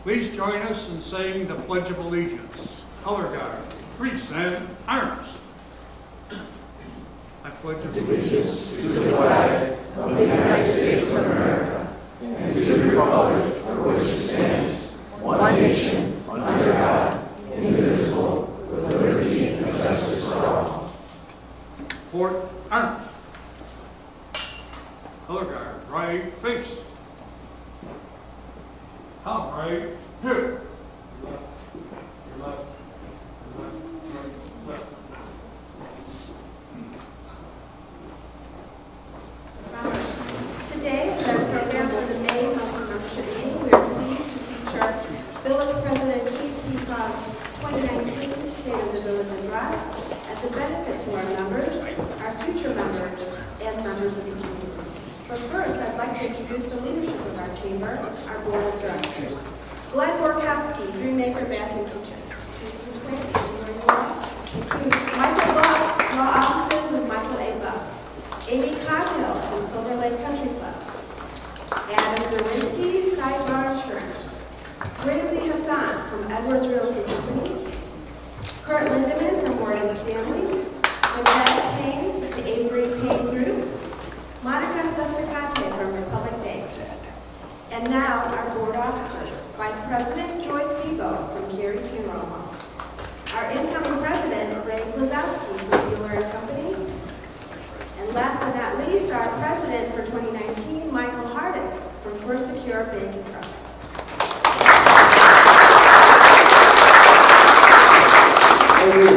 Please join us in saying the Pledge of Allegiance. Color Guard, present arms. I pledge allegiance to the flag of the United States of America and to the republic for which it stands, one nation, under God, indivisible, with liberty and justice for all. Port arms. Color Guard, right face. Come right here. Left, your left, your left, right, left. Today is our program for the May Council Membership Meeting. We are pleased to feature Village President Keith Pekau's 2019 State of the Village Address as a benefit to our members, our future members, and members of the community. But first, I'd like to introduce the leadership of our chamber, our board of directors. Glenn Borkowski, Dreammaker Bathroom Kitchens. Includes Michael Buck, Law Offices of Michael A. Buck. Amy Coghill from Silver Lake Country Club. Adam Zerwinski, Sidebar Insurance. Ramsey Hassan from Edwards Realty Company. Kurt Lindemann from Morgan Stanley. Lynette Payne with the Avery Payne Group. Monica Sestacate from Republic Bank. And now our board officers. Vice President Joyce Bebo from Carey Funeral Home. Our incoming president, Ray Plazowski from Mueller & Company. And last but not least, our president for 2019, Michael Hardick from First Secure Bank and Trust. Thank you.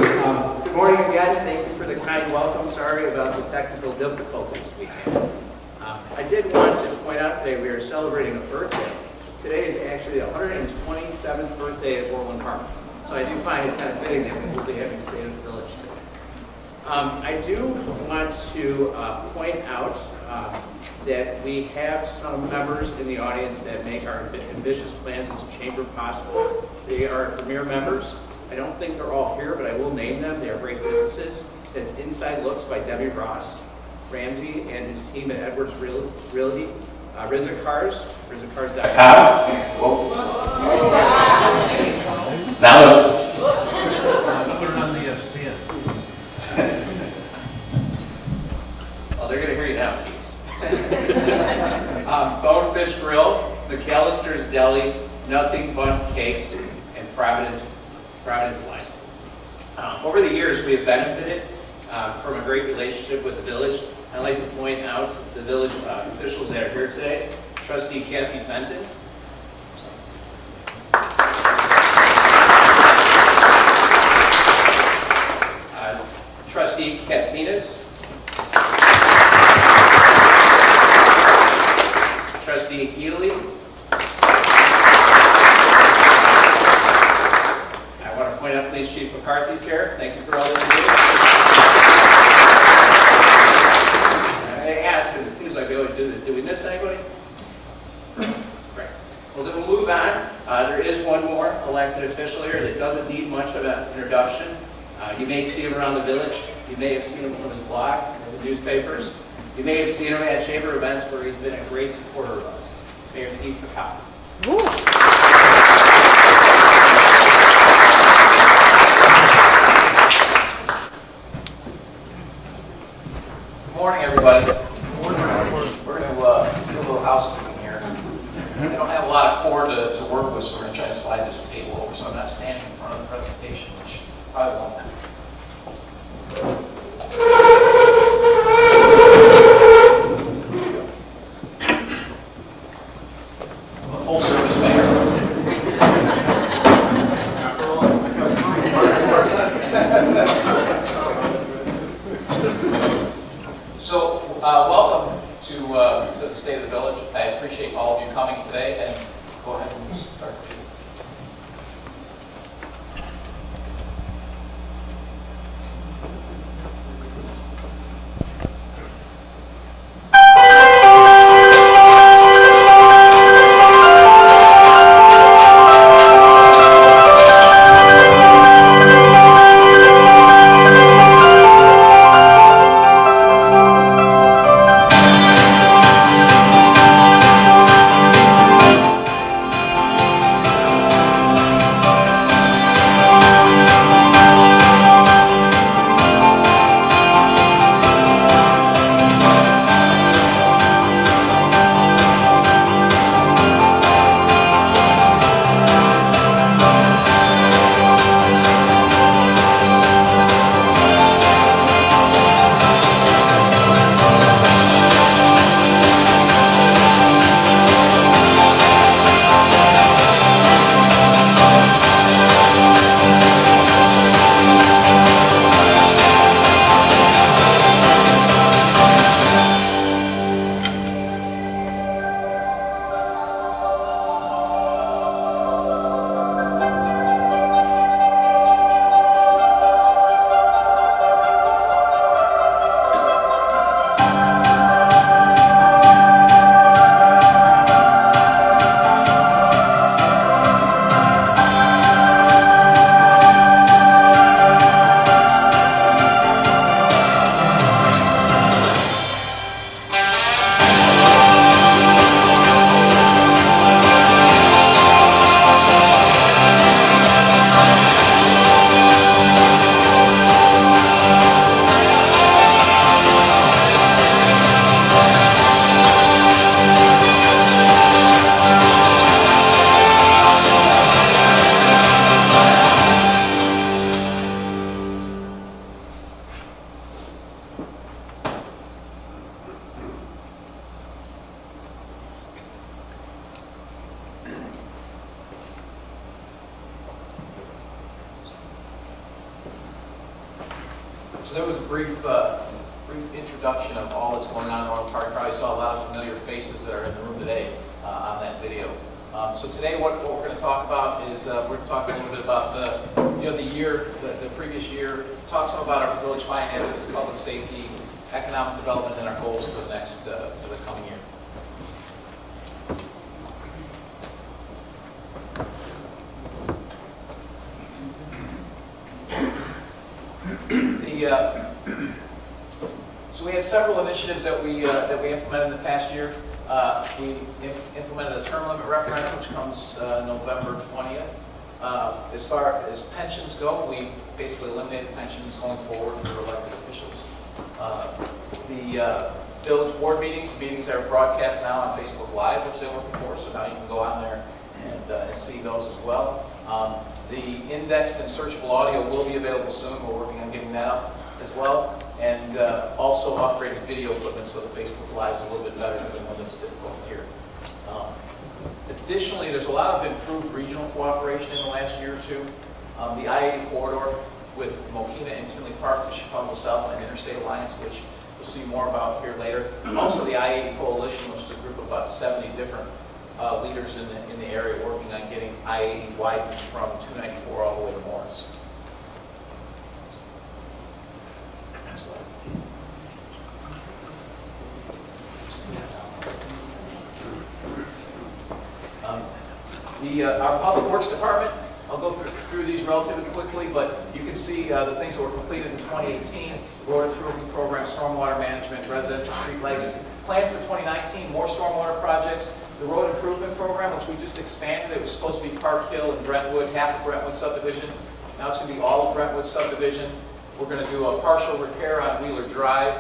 Good morning again. Thank you for the kind welcome. Sorry about the technical difficulties we had. I did want to point out today we are celebrating a birthday. Today is actually the 127th birthday at Orland Park. So I do find it kind of fitting that we will be having State of the Village today. I do want to point out that we have some members in the audience that make our ambitious plans as a chamber possible. They are premier members. I don't think they're all here, but I will name them. They are great businesses. That's Inside Looks by Debbie Ross, Ramsey and his team at Edwards Realty, RZA Cars, RZACars.com. Now Put it on the ESPN. Well, they're going to hear you now, Keith. Bonefish Grill, McAllister's Deli, Nothing But Cakes, and Providence Line. Over the years, we have benefited from a great relationship with the village. I'd like to point out the village officials that are here today. Trustee Kathy Fenton. Trustee Katsinas. Trustee Healy. I want to point out Police Chief McCarthy's here. Thank you for all this. I ask because it seems like we always do this. Did we miss anybody? Great. Well, then we'll move on. There is one more elected official here that doesn't need much of an introduction. You may see him around the village. You may have seen him from his blog in the newspapers. You may have seen him at chamber events where he's been a great supporter of us. Mayor Keith Pekau. Good morning, everybody. We're going to do a little housekeeping here. I don't have a lot of cord to work with, so we're going to try to slide this table over so I'm not standing in front of the presentation, which probably won't happen. I'm a full-service mayor. So, welcome to the State of the Village. I appreciate all of you coming today, and go ahead and start. So there was a brief introduction of all that's going on in Orland Park. You probably saw a lot of familiar faces that are in the room today on that video. So today what we're going to talk about is we're going to talk a little bit about the previous year, talk some about our village finances, public safety, economic development, and our goals for the coming year. So we had several initiatives that we implemented in the past year. We implemented a term limit referendum, which comes November 20th. As far as pensions go, we basically eliminated pensions going forward for elected officials. The village board meetings are broadcast now on Facebook Live, which they weren't before, so now you can go on there and see those as well. The indexed and searchable audio will be available soon. We're working on getting that up as well. And also upgraded video equipment so the Facebook Live is a little bit better than when it's difficult to hear. Additionally, there's a lot of improved regional cooperation in the last year or two. The I-80 corridor with Mokina and Tinley Park, the Chicago Southland Interstate Alliance, which we'll see more about here later. Also the I-80 Coalition, which is a group of about 70 different leaders in the area working on getting I-80 widened from 294 all the way to Morris. Our Public Works Department, I'll go through these relatively quickly, but you can see the things that were completed in 2018, road improvement program, stormwater management, residential street lights. Planned for 2019, more stormwater projects. The road improvement program, which we just expanded, it was supposed to be Park Hill and Brentwood, half of Brentwood subdivision. Now it's going to be all of Brentwood subdivision. We're going to do a partial repair on Wheeler Drive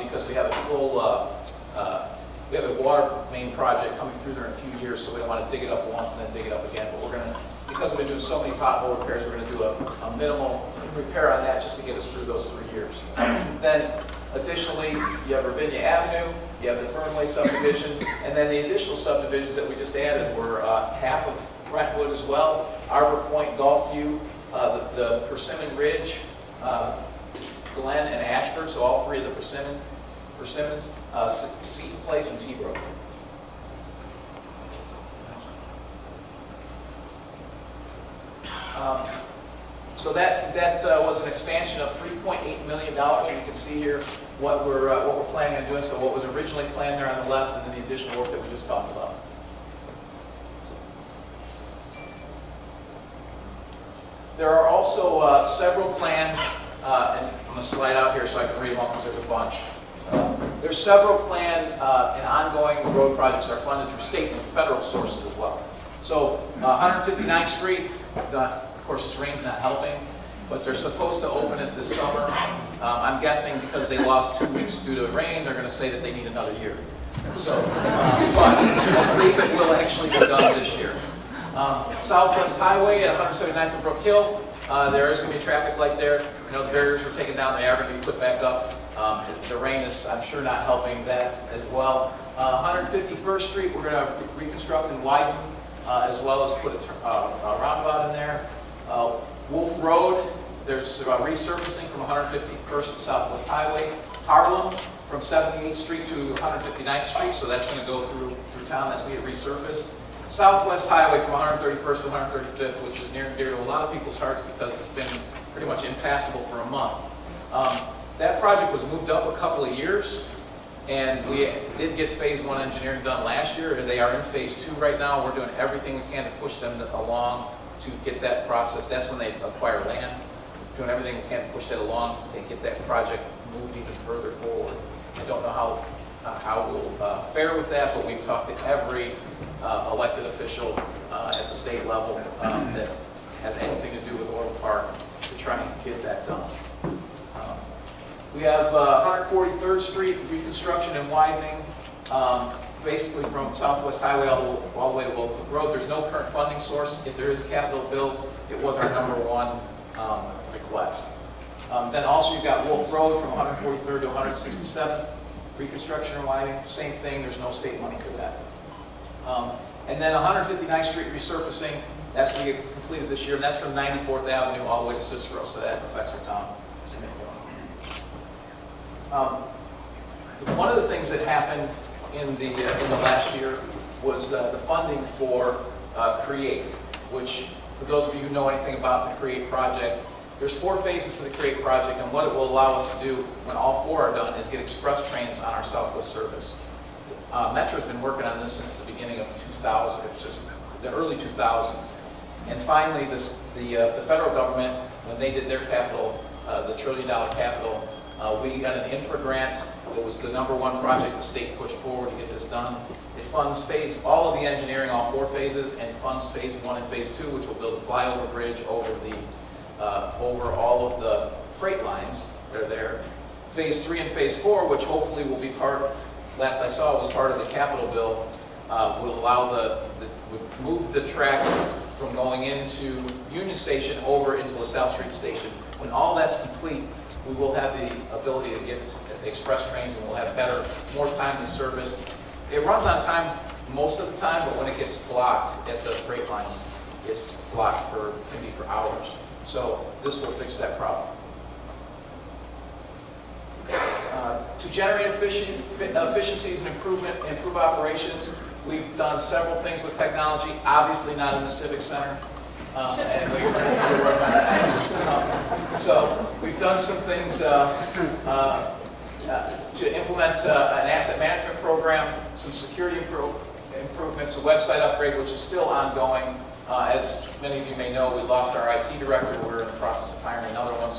because we have a full we have a water main project coming through there in a few years, so we don't want to dig it up once and then dig it up again. But we're going to, because we've been doing so many pothole repairs, we're going to do a minimal repair on that just to get us through those 3 years. Then, additionally, you have Ravinia Avenue, you have the Fernway subdivision, and then the additional subdivisions that we just added were half of Brentwood as well, Arbor Point, Gulfview, the Persimmon Ridge, Glen, and Ashford, so all three of the Persimmons, Seton Place, and T-Brook. So that was an expansion of $3.8 million. And you can see here what we're planning on doing. So what was originally planned there on the left, and then the additional work that we just talked about. There are also several planned, and I'm going to slide out here so I can read them all because there's a bunch. There's several planned and ongoing road projects that are funded through state and federal sources as well. So 159th Street, of course this rain's not helping, but they're supposed to open it this summer. I'm guessing because they lost 2 weeks due to rain, they're going to say that they need another year. So, but I believe it will actually be done this year. Southwest Highway at 179th and Brook Hill, there is going to be a traffic light there. You know, the barriers were taken down, they are going to be put back up. The rain is, I'm sure, not helping that as well. 151st Street, we're going to reconstruct and widen, as well as put a roundabout in there. Wolf Road, there's resurfacing from 151st to Southwest Highway. Harlem, from 78th Street to 159th Street, so that's going to go through town. That's going to get resurfaced. Southwest Highway from 131st to 135th, which is near and dear to a lot of people's hearts because it's been pretty much impassable for a month. That project was moved up a couple of years, and we did get phase 1 engineering done last year, and they are in phase 2 right now. We're doing everything we can to push them along to get that process. That's when they acquire land. We're doing everything we can to push that along to get that project moved even further forward. I don't know how we'll fare with that, but we've talked to every elected official at the state level that has anything to do with Orland Park to try and get that done. We have 143rd Street reconstruction and widening, basically from Southwest Highway all the way to Wilcook Road. There's no current funding source. If there is a capital bill, it was our #1 request. Then also you've got Wolf Road from 143rd to 167th, reconstruction and widening, same thing, there's no state money for that. And then 159th Street resurfacing, that's going to get completed this year, and that's from 94th Avenue all the way to Cicero, so that affects our town significantly. One of the things that happened in the last year was the funding for CREATE, which, for those of you who know anything about the CREATE project, there's 4 phases to the CREATE project, and what it will allow us to do when all 4 are done is get express trains on our Southwest service. Metro's been working on this since the beginning of 2000, the early 2000s. And finally, the federal government, when they did their capital, the $1 trillion capital, we got an infra grant. It was the #1 project the state pushed forward to get this done. It funds all of the engineering, all 4 phases, and funds phase 1 and phase 2, which will build a flyover bridge over all of the freight lines that are there. Phase 3 and phase 4, which hopefully will be last I saw was part of the capital bill, will allow would move the tracks from going into Union Station over into LaSalle Street Station. When all that's complete, we will have the ability to get express trains, and we'll have more timely service. It runs on time most of the time, but when it gets blocked at the freight lines, it's blocked can be for hours. So this will fix that problem. To generate efficiencies and improve operations, we've done several things with technology, obviously not in the Civic Center. So we've done some things to implement an asset management program, some security improvements, a website upgrade, which is still ongoing. As many of you may know, we lost our IT director. We're in the process of hiring another one.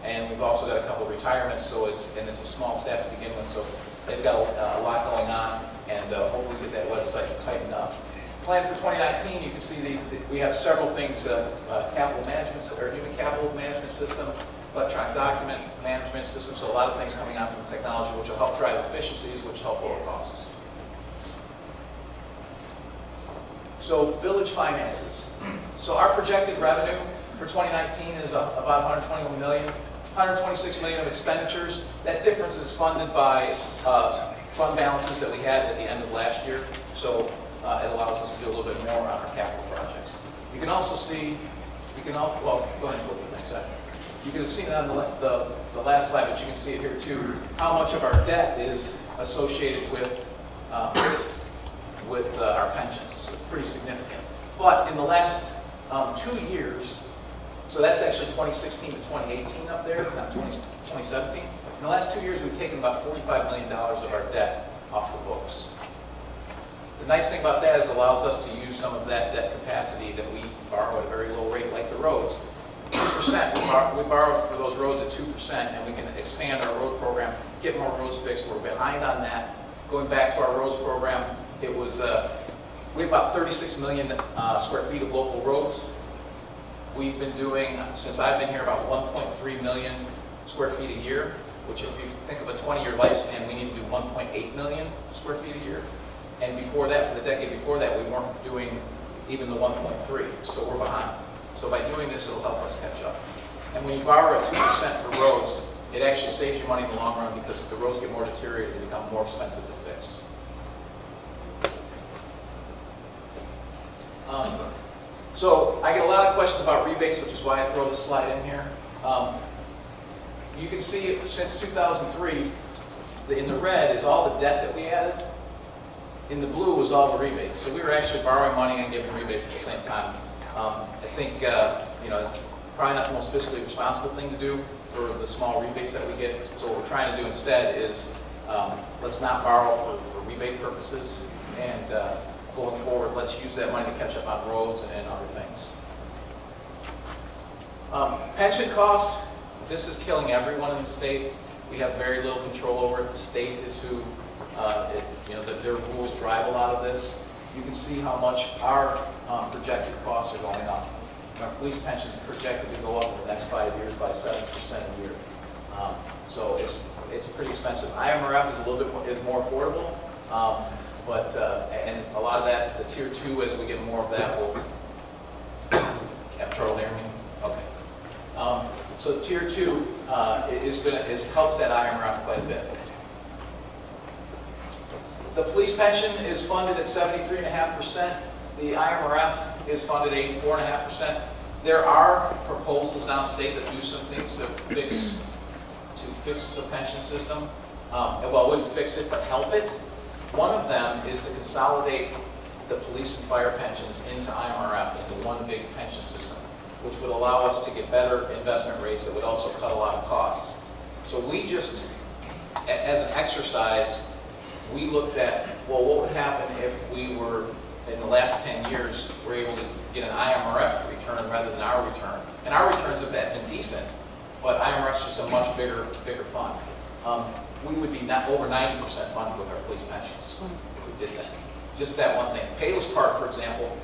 And we've also got a couple of retirements. And it's a small staff to begin with. So they've got a lot going on, and hopefully get that website tightened up. Plan for 2019, you can see we have several things: capital management, or human capital management system, electronic document management system. So a lot of things coming out from technology, which will help drive efficiencies, which help lower costs. So village finances. So our projected revenue for 2019 is about $121 million, $126 million of expenditures. That difference is funded by fund balances that we had at the end of last year. So it allows us to do a little bit more on our capital projects. You can also see, well, go ahead and look at the next slide. You can see that on the last slide, but you can see it here too, how much of our debt is associated with our pensions. It's pretty significant. But in the last 2 years, so that's actually 2016 to 2018 up there, not 2017. In the last 2 years, we've taken about $45 million of our debt off the books. The nice thing about that is it allows us to use some of that debt capacity that we borrow at a very low rate, like the roads. 2%, we borrow for those roads at 2%, and we can expand our road program, get more roads fixed. We're behind on that. Going back to our roads program, it was, we have about 36 million square feet of local roads. We've been doing, since I've been here, about 1.3 million square feet a year, which if you think of a 20-year lifespan, we need to do 1.8 million square feet a year. And before that, for the decade before that, we weren't doing even the 1.3, so we're behind. So by doing this, it'll help us catch up. And when you borrow at 2% for roads, it actually saves you money in the long run because the roads get more deteriorated, they become more expensive to fix. So I get a lot of questions about rebates, which is why I throw this slide in here. You can see since 2003, in the red is all the debt that we added. In the blue was all the rebates. So we were actually borrowing money and giving rebates at the same time. I think, probably not the most fiscally responsible thing to do for the small rebates that we get. So what we're trying to do instead is let's not borrow for rebate purposes, and going forward, let's use that money to catch up on roads and other things. Pension costs, this is killing everyone in the state. We have very little control over it. The state is who, their rules drive a lot of this. You can see how much our projected costs are going up. Our police pension is projected to go up in the next 5 years by 7% a year. So it's pretty expensive. IMRF is a little bit more affordable, and a lot of that, the tier 2, as we get more of that, will. Have trouble hearing me? Okay. So tier 2 helps that IMRF quite a bit. The police pension is funded at 73.5%. The IMRF is funded at 84.5%. There are proposals downstate that do some things to fix the pension system. Well, it wouldn't fix it, but help it. One of them is to consolidate the police and fire pensions into IMRF, into one big pension system, which would allow us to get better investment rates that would also cut a lot of costs. So we just, as an exercise, we looked at, well, what would happen if we were, in the last 10 years, were able to get an IMRF return rather than our return. And our returns have been decent, but IMRF is just a much bigger fund. We would be over 90% funded with our police pensions if we did that. Just that one thing. Payless Park, for example,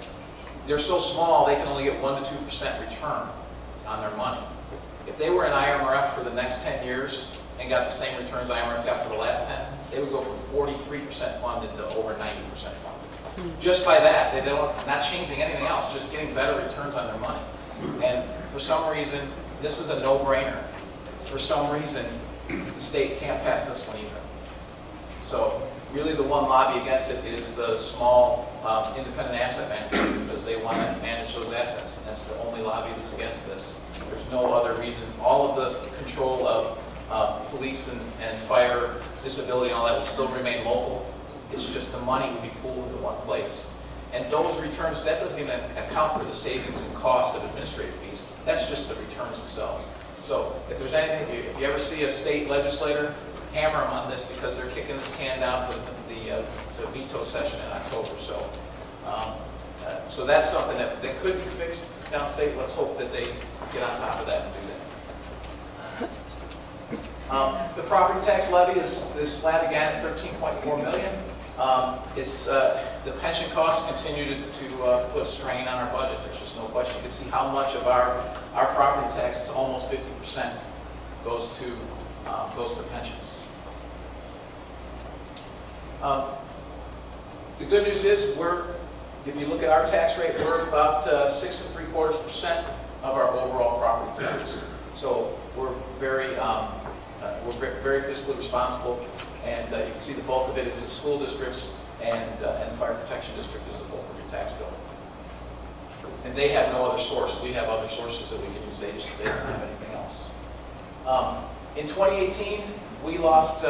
they're so small they can only get 1 to 2% return on their money. If they were in IMRF for the next 10 years and got the same returns IMRF got for the last 10, they would go from 43% funded to over 90% funded. Just by that, they're not changing anything else, just getting better returns on their money. And for some reason, this is a no-brainer. For some reason, the state can't pass this one either. So really the one lobby against it is the small independent asset manager, because they want to manage those assets, and that's the only lobby that's against this. There's no other reason. All of the control of police and fire, disability, and all that will still remain local. It's just the money will be pooled into one place. And those returns, that doesn't even account for the savings and cost of administrative fees. That's just the returns themselves. So if there's anything, if you ever see a state legislator, hammer them on this, because they're kicking this can down to the veto session in October. So that's something that could be fixed downstate. Let's hope that they get on top of that and do that. The property tax levy is flat again at $13.4 million. The pension costs continue to put a strain on our budget. There's just no question. You can see how much of our property tax, it's almost 50%, goes to pensions. The good news is if you look at our tax rate, we're about 6 3/4% of our overall property tax. So we're very fiscally responsible, and you can see the bulk of it is the school districts, and the fire protection district is the bulk of your tax bill. And they have no other source. We have other sources that we can use. They don't have anything else. In 2018, we lost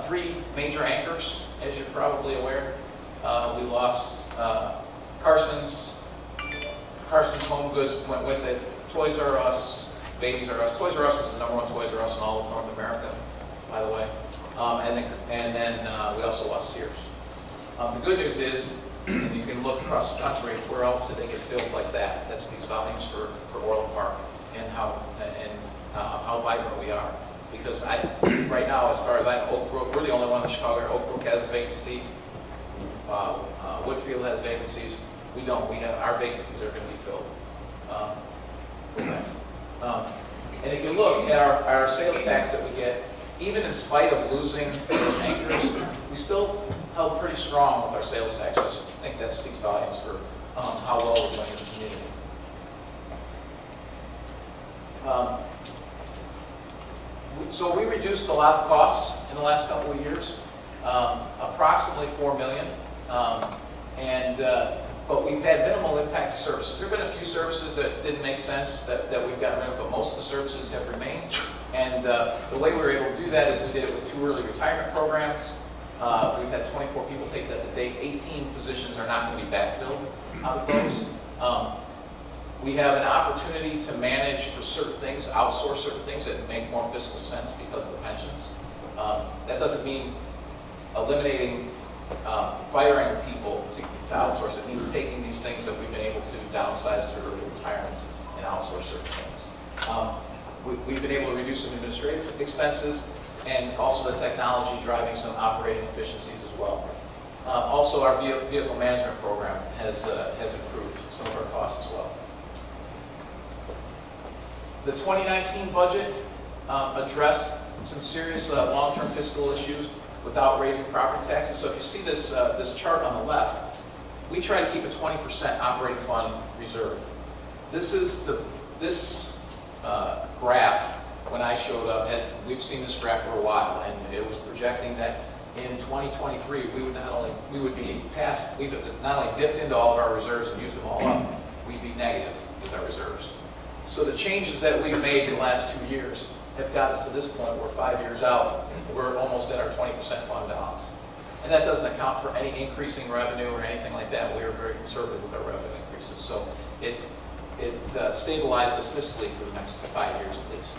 3 major anchors, as you're probably aware. We lost Carson's Home Goods went with it. Toys R Us, Babies R Us. Toys R Us was the #1 Toys R Us in all of North America, by the way. And then we also lost Sears. The good news is, you can look across the country, where else did they get filled like that? That's these volumes for Orland Park, and how vibrant we are. Because right now, as far as I know, Oak Brook, we're the only one in Chicago where Oak Brook has a vacancy. Woodfield has vacancies. We don't. Our vacancies are going to be filled. And if you look at our sales tax that we get, even in spite of losing those anchors, we still held pretty strong with our sales tax. I think that speaks volumes for how well we're doing in the community. So we reduced a lot of costs in the last couple of years, approximately $4 million, but we've had minimal impact to services. There have been a few services that didn't make sense that we've gotten rid of, but most of the services have remained. And the way we were able to do that is we did it with 2 early retirement programs. We've had 24 people take that to date. 18 positions are not going to be backfilled out of those. We have an opportunity to manage for certain things, outsource certain things that make more fiscal sense because of the pensions. That doesn't mean eliminating, firing people to outsource. It means taking these things that we've been able to downsize through early retirements and outsource certain things. We've been able to reduce some administrative expenses, and also the technology driving some operating efficiencies as well. Also, our vehicle management program has improved some of our costs as well. The 2019 budget addressed some serious long-term fiscal issues without raising property taxes. So if you see this chart on the left, we try to keep a 20% operating fund reserve. This graph, when I showed up, we've seen this graph for a while, and it was projecting that in 2023 we've not only dipped into all of our reserves and used them all up, we'd be negative with our reserves. So the changes that we've made in the last 2 years have got us to this point where 5 years out, we're almost at our 20% fund balance. And that doesn't account for any increasing revenue or anything like that. We are very conservative with our revenue increases. So it stabilized us fiscally for the next 5 years at least.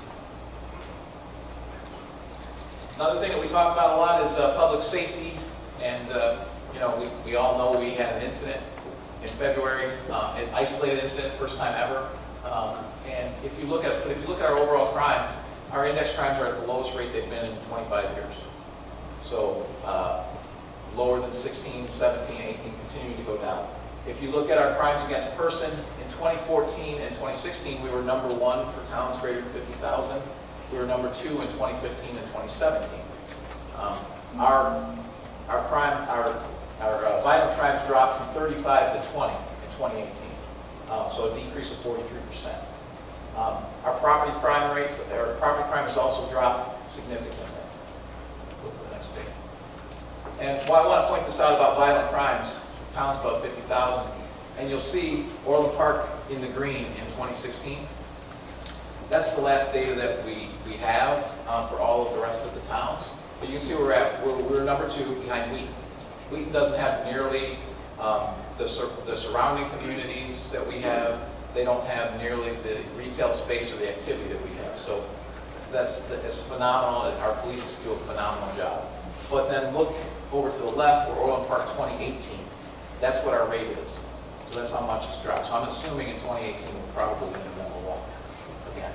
Another thing that we talk about a lot is public safety. And you know, we all know we had an incident in February, an isolated incident, first time ever. And if you look at our overall crime, our index crimes are at the lowest rate they've been in 25 years. So lower than 16, 17, 18, continuing to go down. If you look at our crimes against person, in 2014 and 2016, we were number 1 for towns greater than 50,000. We were number 2 in 2015 and 2017. Our violent crimes dropped from 35 to 20 in 2018. So a decrease of 43%. Our property crime rates, our property crime has also dropped significantly. Go to the next page. And why I want to point this out about violent crimes, towns about 50,000, and you'll see Orland Park in the green in 2016. That's the last data that we have for all of the rest of the towns. But you can see where we're at. We're number 2 behind Wheaton. Wheaton doesn't have nearly the surrounding communities that we have. They don't have nearly the retail space or the activity that we have. So it's phenomenal, and our police do a phenomenal job. But then look over to the left, where Orland Park 2018. That's what our rate is. So that's how much it's dropped. So I'm assuming in 2018 we're probably going to be number 1 again.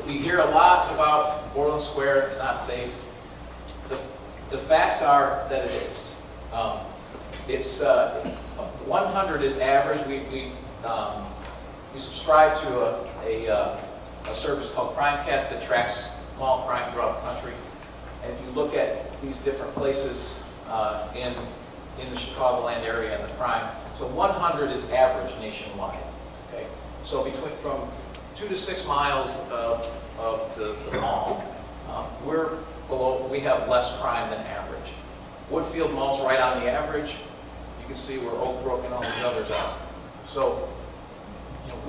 We hear a lot about Orland Square. It's not safe. The facts are that it is. It's 100 is average. We subscribe to a service called CrimeCast that tracks mall crime throughout the country. And if you look at these different places in the Chicagoland area and the crime, so 100 is average nationwide. Okay, so from 2 to 6 miles of the mall, we're below. We have less crime than average. Woodfield Mall's right on the average. You can see where Oak Brook and all these others are. So you know,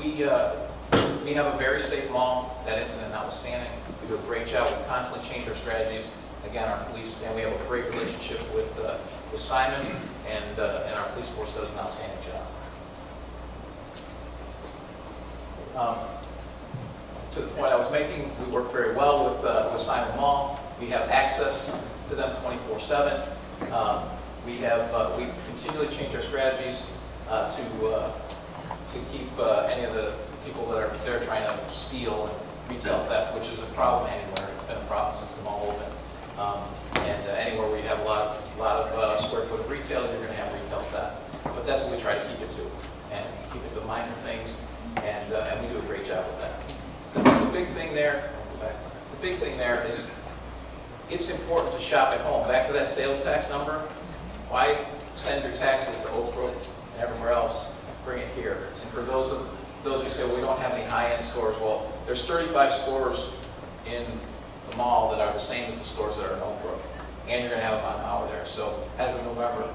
we have a very safe mall. That incident notwithstanding, we do a great job. We constantly change our strategies. Again, our police, and we have a great relationship with Simon, and our police force does an outstanding job. To the point I was making, we work very well with Simon Mall. We have access to them 24/7. We continually change our strategies to keep any of the people that are there trying to steal and retail theft, which is a problem anywhere. It's been a problem since the mall opened. Anywhere where you have a lot of square foot of retail, you're going to have retail theft. But that's what we try to keep it to, and keep it to minor things, and we do a great job with that. The big thing there is it's important to shop at home. Back to that sales tax number. Why send your taxes to Oak Brook and everywhere else? Bring it here. And for those who say, well, we don't have any high-end stores, well, there's 35 stores in the mall that are the same as the stores that are in Oak Brook, and you're going to have about an hour there. So as of November,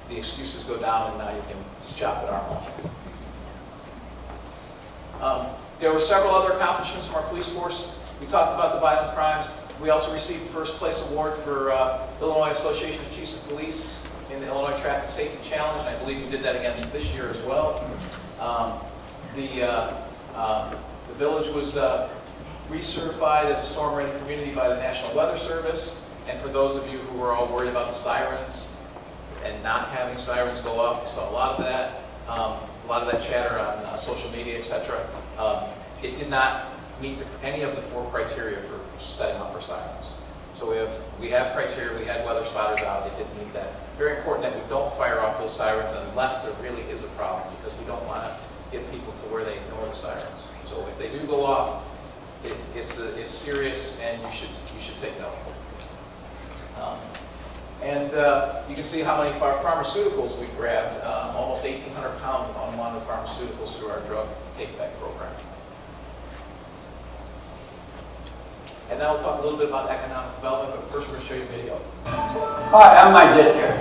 the excuses go down, and now you can shop at our mall. There were several other accomplishments from our police force. We talked about the violent crimes. We also received the first place award for Illinois Association of Chiefs of Police in the Illinois Traffic Safety Challenge, and I believe we did that again this year as well. The village was recertified as a storm-ready community by the National Weather Service, and for those of you who were all worried about the sirens and not having sirens go off, we saw a lot of that chatter on social media, etc. It did not meet any of the 4 criteria for setting off for sirens. So we have criteria. We had weather spotters out. They didn't meet that. Very important that we don't fire off those sirens unless there really is a problem, because we don't want to get people to where they ignore the sirens. So if they do go off, it's serious, and you should take note. You can see how many pharmaceuticals we grabbed. Almost 1,800 pounds of unwanted pharmaceuticals through our drug take-back program. And now we'll talk a little bit about economic development, but first we're going to show you a video. Hi, I'm Mike Ditka.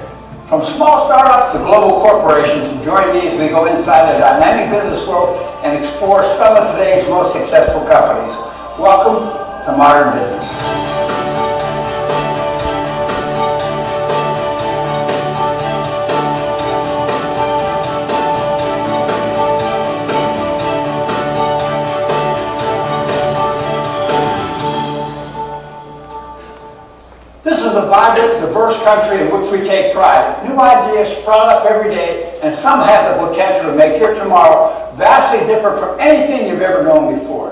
From small startups to global corporations, join me as we go inside the dynamic business world and explore some of today's most successful companies. Welcome to Modern Business. This is a vibrant, diverse country in which we take pride. New ideas sprout up every day, and some have the potential to make your tomorrow vastly different from anything you've ever known before.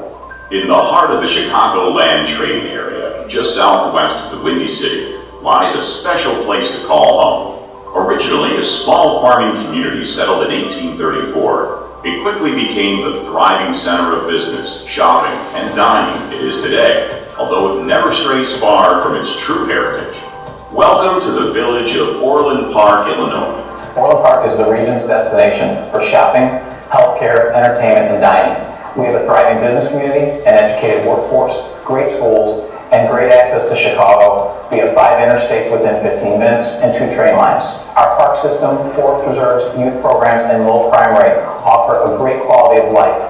In the heart of the Chicagoland trading area, just southwest of the Windy City, lies a special place to call home. Originally a small farming community settled in 1834, it quickly became the thriving center of business, shopping, and dining it is today, although it never strays far from its true heritage. Welcome to the village of Orland Park, Illinois. Orland Park is the region's destination for shopping, healthcare, entertainment, and dining. We have a thriving business community, an educated workforce, great schools, and great access to Chicago via 5 interstates within 15 minutes and 2 train lines. Our park system, forest preserves, youth programs, and low crime rate offer a great quality of life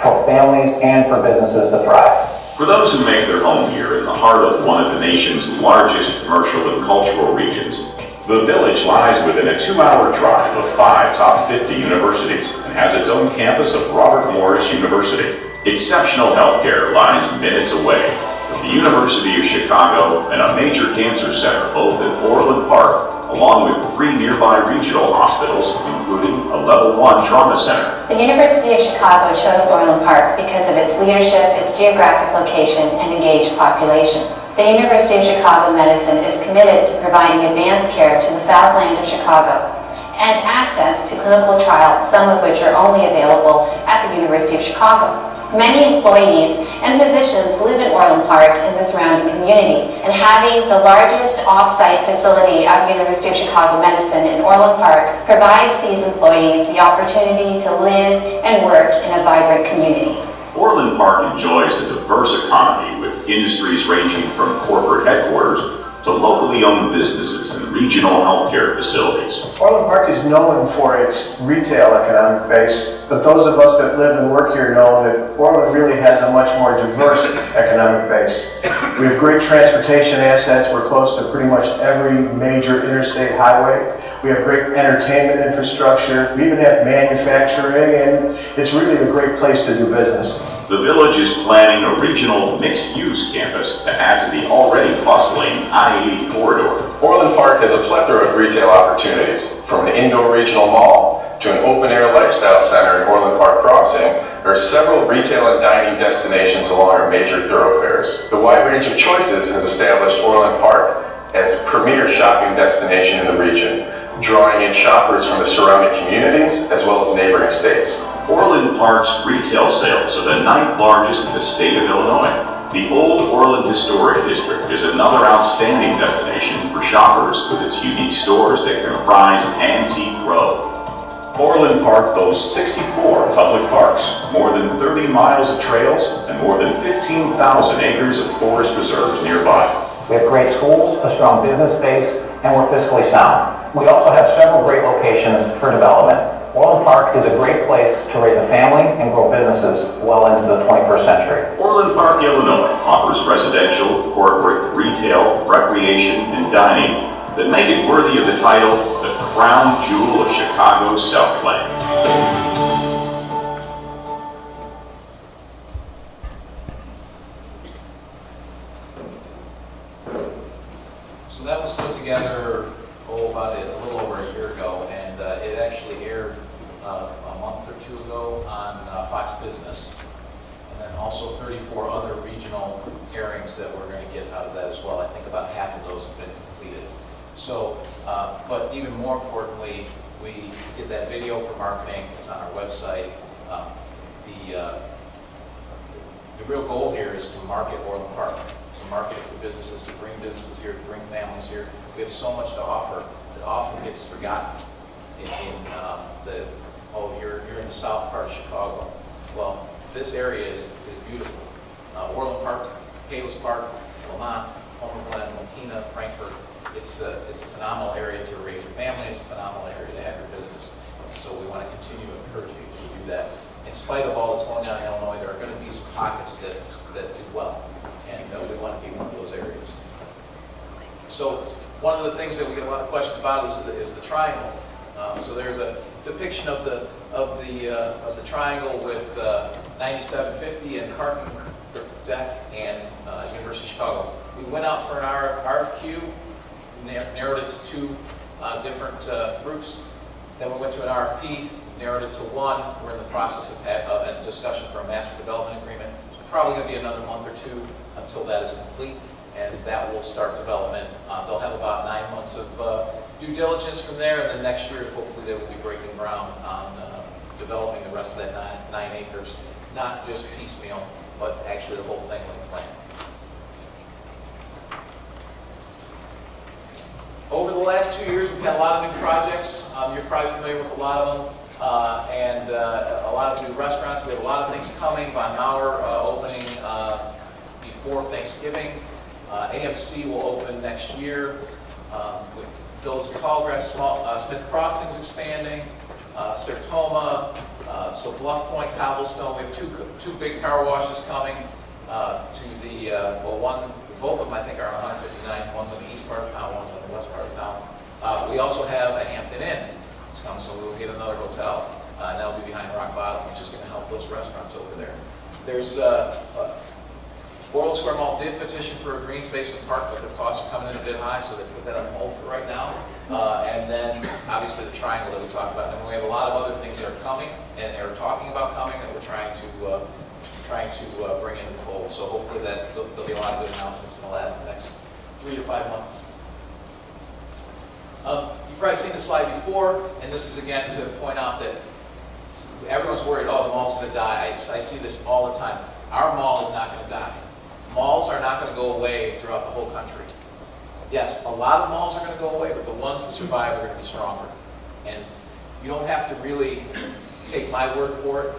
for families and for businesses to thrive. For those who make their home here in the heart of one of the nation's largest commercial and cultural regions, the village lies within a 2-hour drive of 5 top 50 universities and has its own campus of Robert Morris University. Exceptional healthcare lies minutes away with the University of Chicago and a major cancer center both in Orland Park, along with 3 nearby regional hospitals, including a level 1 trauma center. The University of Chicago chose Orland Park because of its leadership, its geographic location, and engaged population. The University of Chicago Medicine is committed to providing advanced care to the Southland of Chicago and access to clinical trials, some of which are only available at the University of Chicago. Many employees and physicians live in Orland Park and the surrounding community, and having the largest off-site facility of University of Chicago Medicine in Orland Park provides these employees the opportunity to live and work in a vibrant community. Orland Park enjoys a diverse economy with industries ranging from corporate headquarters to locally owned businesses and regional healthcare facilities. Orland Park is known for its retail economic base, but those of us that live and work here know that Orland really has a much more diverse economic base. We have great transportation assets. We're close to pretty much every major interstate highway. We have great entertainment infrastructure. We even have manufacturing, and it's really a great place to do business. The village is planning a regional mixed-use campus to add to the already bustling I-80 corridor. Orland Park has a plethora of retail opportunities, from an indoor regional mall to an open-air lifestyle center in Orland Park Crossing. There are several retail and dining destinations along our major thoroughfares. The wide range of choices has established Orland Park as premier shopping destination in the region, drawing in shoppers from the surrounding communities as well as neighboring states. Orland Park's retail sales are the 9th largest in the state of Illinois. The Old Orland Historic District is another outstanding destination for shoppers with its unique stores that comprise Antique Row. Orland Park boasts 64 public parks, more than 30 miles of trails, and more than 15,000 acres of forest preserves nearby. We have great schools, a strong business base, and we're fiscally sound. We also have several great locations for development. Orland Park is a great place to raise a family and grow businesses well into the 21st century. Orland Park, Illinois offers residential, corporate, retail, recreation, and dining that make it worthy of the title, the crown jewel of Chicago's Southland. So that was put together about a little over a year ago, and it actually aired a month or 2 ago on Fox Business, and then also 34 other regional airings that we're going to get out of that as well. I think about half of those have been completed. So, but even more importantly, we did that video for marketing. It's on our website. The real goal here is to market Orland Park, to market it for businesses, to bring businesses here, to bring families here. We have so much to offer that often gets forgotten you're in the south part of Chicago. Well, this area is beautiful. Orland Park, Palos Park, Lamont, Homer Glen, Mokina, Frankfort, it's a phenomenal area to raise your family. It's a phenomenal area to have your business. So we want to continue to encourage people to do that. In spite of all that's going on in Illinois, there are going to be some pockets that do well, and we want to be one of those areas. So one of the things that we get a lot of questions about is the triangle. So there's a depiction of the triangle with 9750 and Carton Deck and University of Chicago. We went out for an RFQ, narrowed it to two different groups. Then we went to an RFP, narrowed it to one. We're in the process of a discussion for a master development agreement. It's probably going to be another month or two until that is complete, and that will start development. They'll have about 9 months of due diligence from there, and then next year, hopefully, they will be breaking ground on developing the rest of that 9 acres, not just piecemeal, but actually the whole thing like a plan. Over the last 2 years, we've had a lot of new projects. You're probably familiar with a lot of them, and a lot of new restaurants. We have a lot of things coming. Von Mauer opening before Thanksgiving. AMC will open next year. Phil's Tallgrass, Smith Crossing's expanding. Sertoma, so Bluff Point, Cobblestone. We have two big car washes coming to the, both of them I think are on 159. One's on the east part of town, one's on the west part of town. We also have a Hampton Inn. It's coming, so we will get another hotel, and that'll be behind Rock Bottom, which is going to help those restaurants over there. There's Orland Square Mall did petition for a green space in the park, but the costs are coming in a bit high, so they put that on hold for right now. And then obviously the triangle that we talked about. And we have a lot of other things that are coming and are talking about coming that we're trying to bring into the fold. So hopefully that there'll be a lot of good announcements in the next 3 to 5 months. You've probably seen this slide before, and this is again to point out that everyone's worried, oh, the mall's going to die. I see this all the time. Our mall is not going to die. Malls are not going to go away throughout the whole country. Yes, a lot of malls are going to go away, but the ones that survive are going to be stronger. And you don't have to really take my word for it.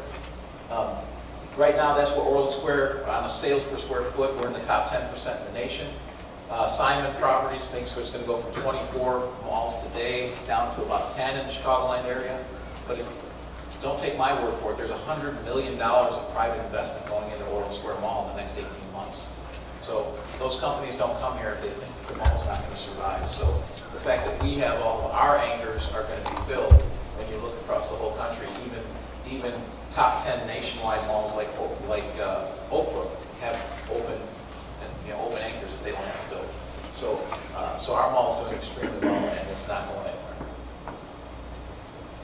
Right now, that's what Orland Square, on a sales per square foot, we're in the top 10% in the nation. Simon Properties thinks it's going to go from 24 malls today down to about 10 in the Chicagoland area. But don't take my word for it. There's $100 million of private investment going into Orland Square Mall in the next 18 months. So those companies don't come here if they think the mall's not going to survive. So the fact that we have all of our anchors are going to be filled when you look across the whole country, even top 10 nationwide malls like Oakbrook have open anchors that they don't have filled. So our mall is doing extremely well, and it's not going anywhere.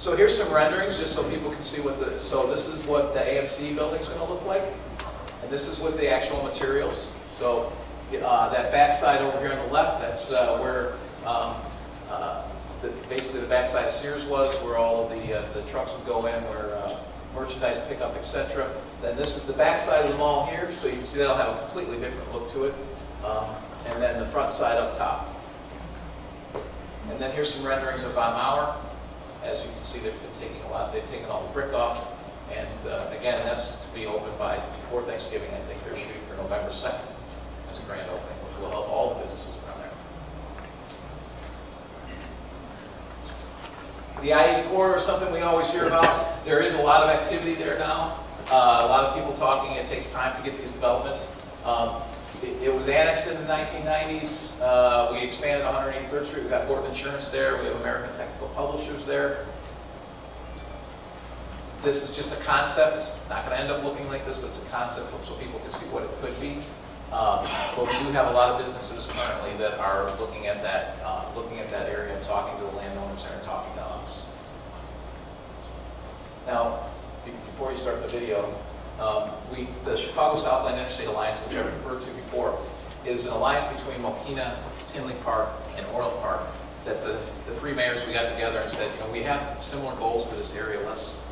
So here's some renderings, just so people can see so this is what the AMC building is going to look like, and this is with the actual materials. So that backside over here on the left, that's where basically the backside of Sears was, where all of the trucks would go in, where merchandise pickup, etc. Then this is the backside of the mall here, so you can see that'll have a completely different look to it. And then the front side up top. And then here's some renderings of Von Mauer. As you can see, they've taken all the brick off. And again, that's to be opened before Thanksgiving. I think they're shooting for November 2nd as a grand opening, which will help all the businesses around there. The I-80 corridor is something we always hear about. There is a lot of activity there now. A lot of people talking. It takes time to get these developments. It was annexed in the 1990s. We expanded 183rd Street. We've got Ford Insurance there. We have American Technical Publishers there. This is just a concept. It's not going to end up looking like this, but it's a concept so people can see what it could be. But we do have a lot of businesses currently that are looking at that area and talking to the landowners and talking to us. Now, before you start the video, the Chicago Southland Interstate Alliance, which I referred to before, is an alliance between Mokina, Tinley Park, and Orland Park. That the three mayors, we got together and said, we have similar goals for this area. Let's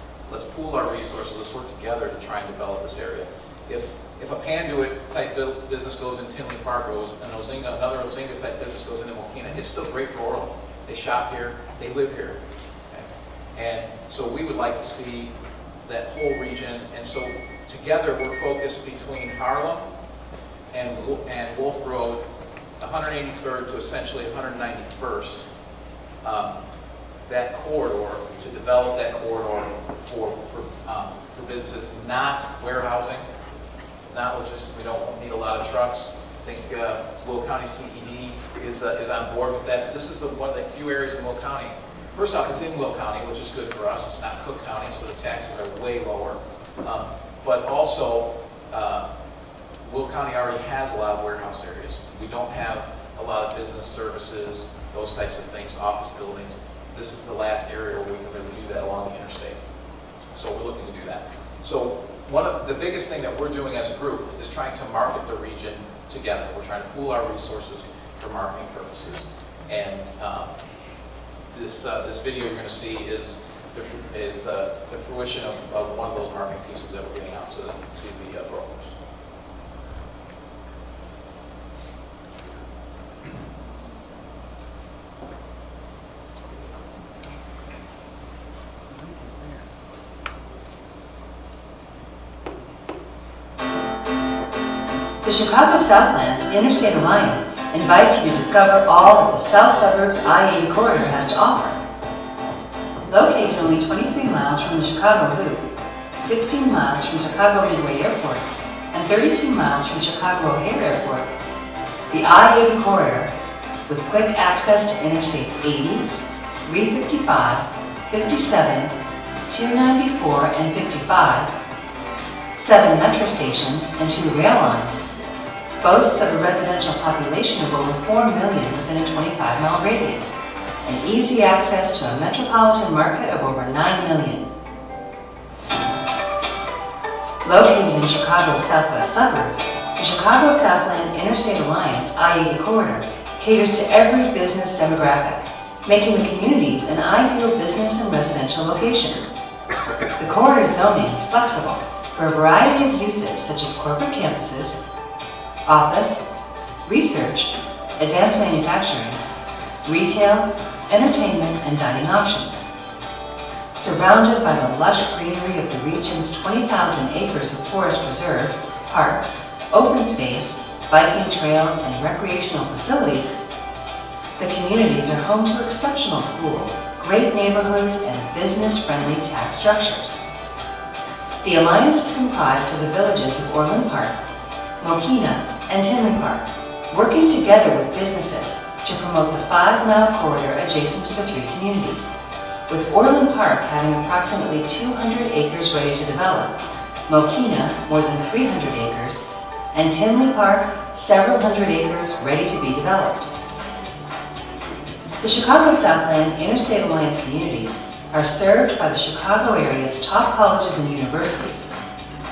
pool our resources. Let's work together to try and develop this area. If a Panduit type business goes in Tinley Park, or another Ozinga type business goes into Mokina, it's still great for Orland. They shop here. They live here. Okay? And so we would like to see that whole region, and so together we're focused between Harlem and Wolf Road 183rd to essentially 191st, that corridor, to develop that corridor for businesses, not warehousing, not logistics. We don't need a lot of trucks. I think Will County CED is on board with that. This is one of the few areas in Will County. First off, it's in Will County, which is good for us. It's not Cook County, so the taxes are way lower. But also, Will County already has a lot of warehouse areas. We don't have a lot of business services, those types of things, office buildings. This is the last area where we can really do that along the interstate. So we're looking to do that. So the biggest thing that we're doing as a group is trying to market the region together. We're trying to pool our resources for marketing purposes. And this video you're going to see is the fruition of one of those marketing pieces that we're getting out to the brokers. The Chicago Southland Interstate Alliance invites you to discover all that the South Suburbs I-80 corridor has to offer. Located only 23 miles from the Chicago Loop, 16 miles from Chicago Midway Airport, and 32 miles from Chicago O'Hare Airport, the I-80 corridor, with quick access to Interstates 80, 355, 57, 294, and 55, 7 metro stations, and 2 rail lines, boasts of a residential population of over 4 million within a 25-mile radius, and easy access to a metropolitan market of over 9 million. Located in Chicago's southwest suburbs, the Chicago Southland Interstate Alliance I-80 corridor caters to every business demographic, making the communities an ideal business and residential location. The corridor zoning is flexible for a variety of uses such as corporate campuses, office, research, advanced manufacturing, retail, entertainment, and dining options. Surrounded by the lush greenery of the region's 20,000 acres of forest preserves, parks, open space, biking trails, and recreational facilities, the communities are home to exceptional schools, great neighborhoods, and business-friendly tax structures. The Alliance is comprised of the villages of Orland Park, Mokina, and Tinley Park, working together with businesses to promote the 5-mile corridor adjacent to the 3 communities, with Orland Park having approximately 200 acres ready to develop, Mokina more than 300 acres, and Tinley Park several hundred acres ready to be developed. The Chicago Southland Interstate Alliance communities are served by the Chicago area's top colleges and universities,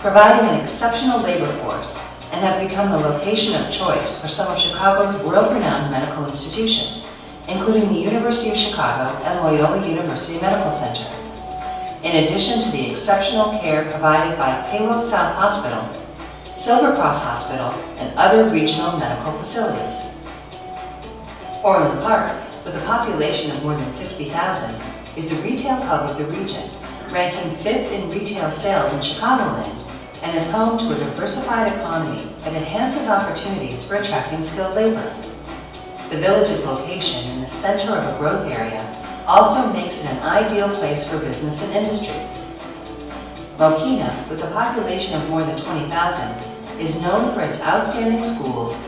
providing an exceptional labor force, and have become the location of choice for some of Chicago's world-renowned medical institutions, including the University of Chicago and Loyola University Medical Center. In addition to the exceptional care provided by Palos South Hospital, Silver Cross Hospital, and other regional medical facilities. Orland Park, with a population of more than 60,000, is the retail hub of the region, ranking 5th in retail sales in Chicagoland, and is home to a diversified economy that enhances opportunities for attracting skilled labor. The village's location in the center of a growth area also makes it an ideal place for business and industry. Mokina, with a population of more than 20,000, is known for its outstanding schools,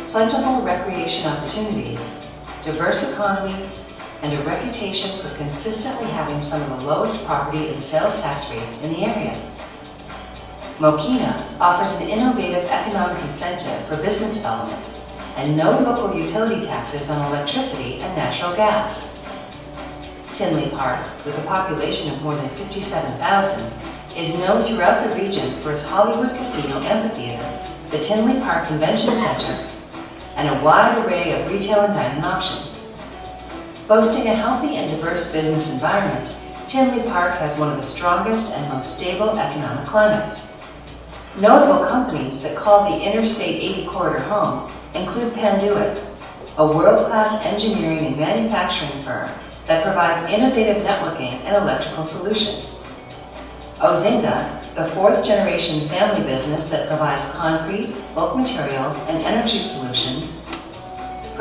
plentiful recreation opportunities, diverse economy, and a reputation for consistently having some of the lowest property and sales tax rates in the area. Mokina offers an innovative economic incentive for business development and no local utility taxes on electricity and natural gas. Tinley Park, with a population of more than 57,000, is known throughout the region for its Hollywood Casino Amphitheater, the Tinley Park Convention Center, and a wide array of retail and dining options. Boasting a healthy and diverse business environment, Tinley Park has one of the strongest and most stable economic climates. Notable companies that call the Interstate 80 corridor home include Panduit, a world-class engineering and manufacturing firm that provides innovative networking and electrical solutions. Ozinga, the 4th-generation family business that provides concrete, bulk materials, and energy solutions.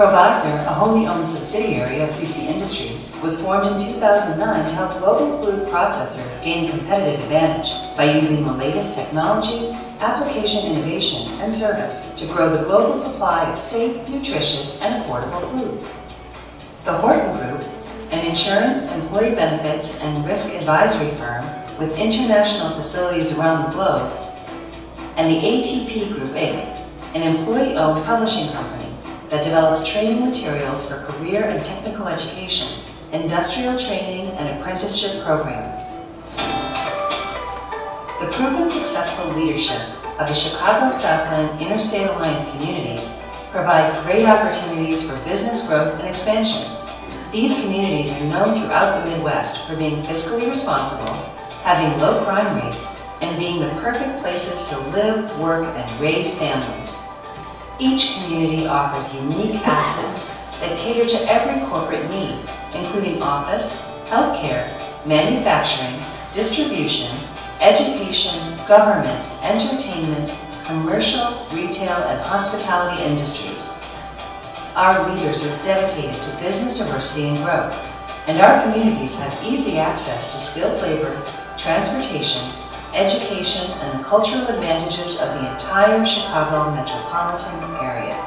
Provisor, a wholly owned subsidiary of CC Industries, was formed in 2009 to help local food processors gain a competitive advantage by using the latest technology, application innovation, and service to grow the global supply of safe, nutritious, and affordable food. The Horton Group, an insurance, employee benefits, and risk advisory firm with international facilities around the globe, and the ATP Group, Inc., an employee-owned publishing company that develops training materials for career and technical education, industrial training, and apprenticeship programs. The proven successful leadership of the Chicago Southland Interstate Alliance communities provide great opportunities for business growth and expansion. These communities are known throughout the Midwest for being fiscally responsible, having low crime rates, and being the perfect places to live, work, and raise families. Each community offers unique assets that cater to every corporate need, including office, healthcare, manufacturing, distribution, education, government, entertainment, commercial, retail, and hospitality industries. Our leaders are dedicated to business diversity and growth, and our communities have easy access to skilled labor, transportation, education, and the cultural advantages of the entire Chicago metropolitan area.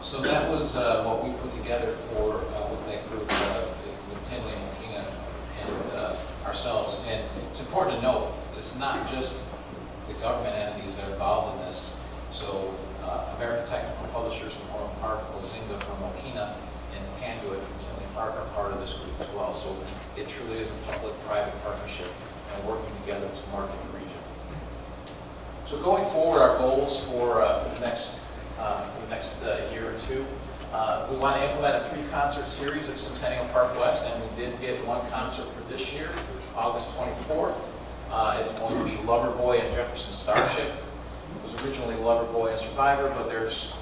So that was what we put together for with that group, with Tinley and Mokina and ourselves. And it's important to note, it's not just the government entities that are involved in this. So American Technical Publishers from Orland Park, Ozinga from Mokina, and Panduit from Tinley Park are part of this group as well. So it truly is a public-private partnership and working together to market the region. So going forward, our goals for the next year or two, we want to implement a 3-concert series at Centennial Park West, and we did get 1 concert for this year, August 24th. It's going to be Loverboy and Jefferson Starship. It was originally Loverboy and Survivor, but there's,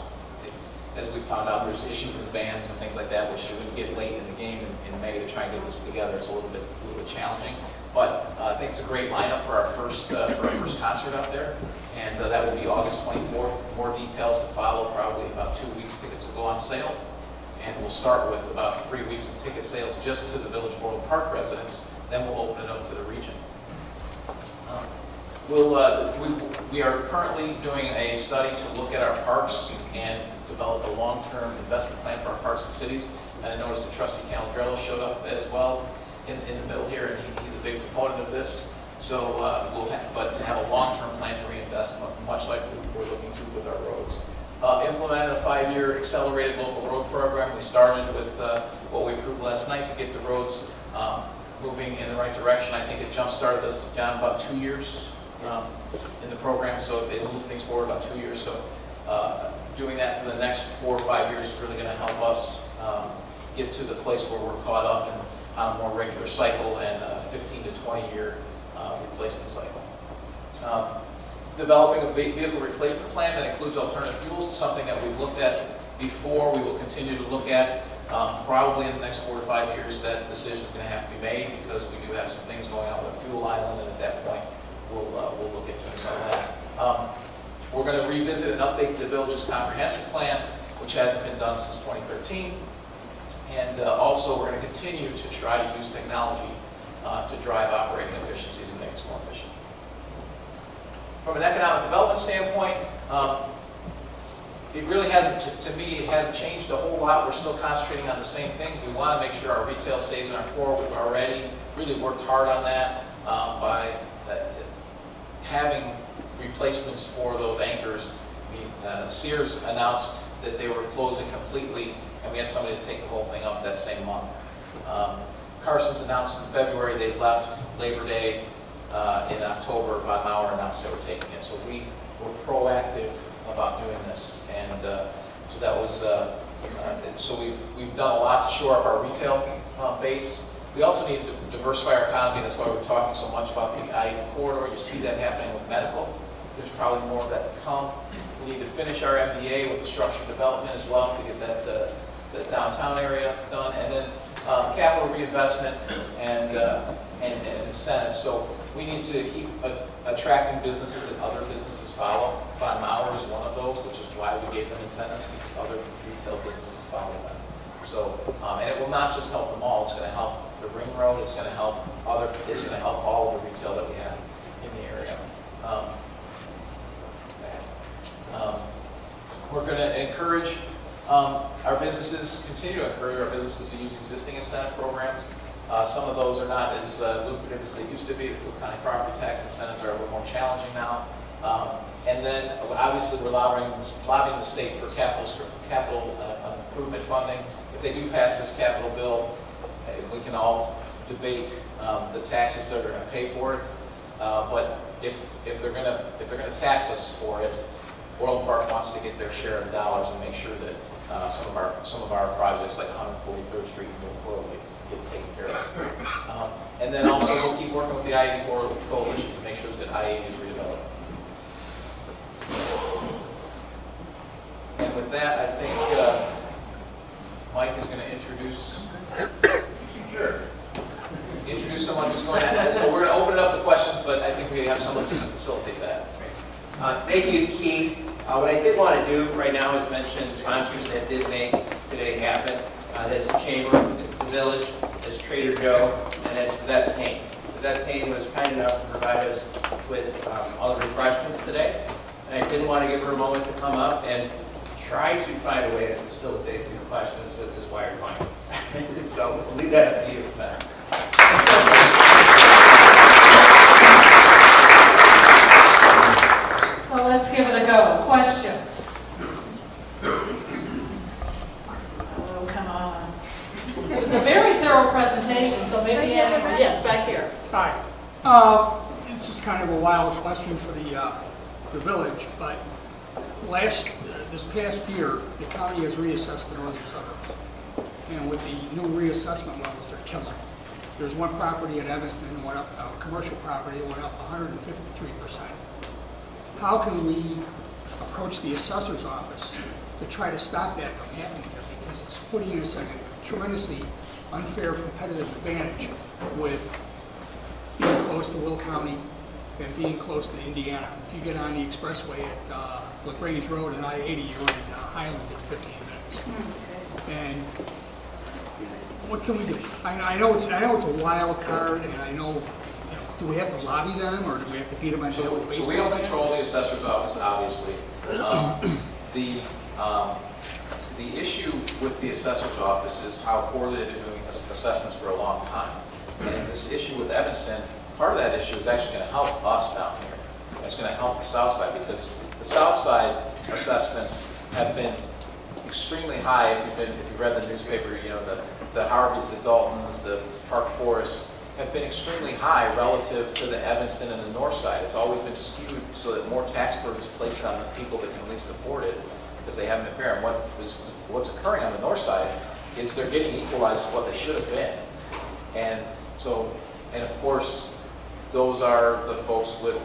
as we found out, there's issues with bands and things like that, which we would get late in the game in May to try and get this together. It's a little bit challenging, but I think it's a great lineup for our first concert out there, and that will be August 24th. More details to follow, probably about 2 weeks. Tickets will go on sale, and we'll start with about 3 weeks of ticket sales just to the Village Orland Park residents. Then we'll open it up to the region. We are currently doing a study to look at our parks and develop a long-term investment plan for our parks and cities. And I noticed that Trustee Calandrello showed up as well in the middle here, and he's a big proponent of this. So but to have a long-term plan to reinvest, much like we're looking to with our roads. Implement a 5-year accelerated local road program. We started with what we approved last night to get the roads moving in the right direction. I think it jump-started us, John, about 2 years in the program, so it moved things forward about 2 years. So doing that for the next 4 or 5 years is really going to help us get to the place where we're caught up and on a more regular cycle and a 15 to 20-year replacement cycle. Developing a vehicle replacement plan that includes alternative fuels is something that we've looked at before. We will continue to look at. Probably in the next 4 to 5 years, that decision is going to have to be made because we do have some things going on with a fuel island, and at that point, we'll look at doing some of that. We're going to revisit and update the village's comprehensive plan, which hasn't been done since 2013. And also, we're going to continue to try to use technology to drive operating efficiencies and make us more efficient. From an economic development standpoint, it really hasn't, to me, it hasn't changed a whole lot. We're still concentrating on the same things. We want to make sure our retail stays in our core. We've already really worked hard on that by having replacements for those anchors. Sears announced that they were closing completely, and we had somebody to take the whole thing up that same month. Carson's announced in February they left Labor Day. In October, about an hour announced they were taking it. So we were proactive about doing this, and so that was so we've done a lot to shore up our retail base. We also need to diversify our economy. That's why we're talking so much about the I-80 corridor. You see that happening with medical. There's probably more of that to come. We need to finish our MDA with the structured development as well to get that the downtown area done, and then capital reinvestment and incentives. So we need to keep attracting businesses and other businesses follow. Von Mauer is one of those, which is why we gave them incentives, because other retail businesses follow them. So, and it will not just help the mall, it's going to help the ring road, it's going to help it's going to help all of the retail that we have in the area. We're going to encourage our businesses, continue to encourage our businesses to use existing incentive programs. Some of those are not as lucrative as they used to be. The Cook County property tax incentives are a little more challenging now. And then, obviously, we're lobbying the state for capital improvement funding. If they do pass this capital bill, we can all debate the taxes that are going to pay for it. But if they're going to tax us for it, Orland Park wants to get their share of the dollars and make sure that some of our projects, like 143rd Street and Mill Flow, get taken care of. And then also we'll keep working with the I-80 Coalition to make sure that I-80 is redeveloped. And with that, I think Mike is going to introduce someone who's going to. So we're going to open it up to questions, but I think we have someone to facilitate that. Thank you, Keith. What I did want to do right now is mention sponsors that did make today happen. There's the Chamber, it's the Village, there's Trader Joe, and it's Vet Paint. Vet Paint was kind enough to provide us with all the refreshments today. And I did want to give her a moment to come up and try to find a way to facilitate these questions with this wired mic. So we'll leave that up to you, Matt. Well, let's give it a go. Questions? Oh, come on. It was a very thorough presentation, so maybe answer. Yes, back here. Hi. This is kind of a wild question for the village, but this past year, the county has reassessed the northern suburbs. And with the new reassessment levels, they're killing. There's one property at Evanston that went up, commercial property, that went up 153%. How can we approach the assessor's office to try to stop that from happening here? Because it's putting us in a tremendously unfair competitive advantage with being close to Will County and being close to Indiana. If you get on the expressway at LaGrange Road and I-80, you're in Highland in 15 minutes. And what can we do? I know it's a wild card, and I know. Do we have to lobby them, or do we have to beat them on the head with baseball? So we don't control the assessor's office, obviously. The issue with the assessor's office is how poorly they've been doing assessments for a long time. And this issue with Evanston, part of that issue is actually going to help us down here. It's going to help the south side, because the south side assessments have been extremely high. If you've read the newspaper, you know, the Harveys, the Daltons, the Park Forests have been extremely high relative to the Evanston and the north side. It's always been skewed so that more tax burden is placed on the people that can least afford it, because they haven't been fair. And what's occurring on the north side is they're getting equalized to what they should have been. And so, and of course, those are the folks with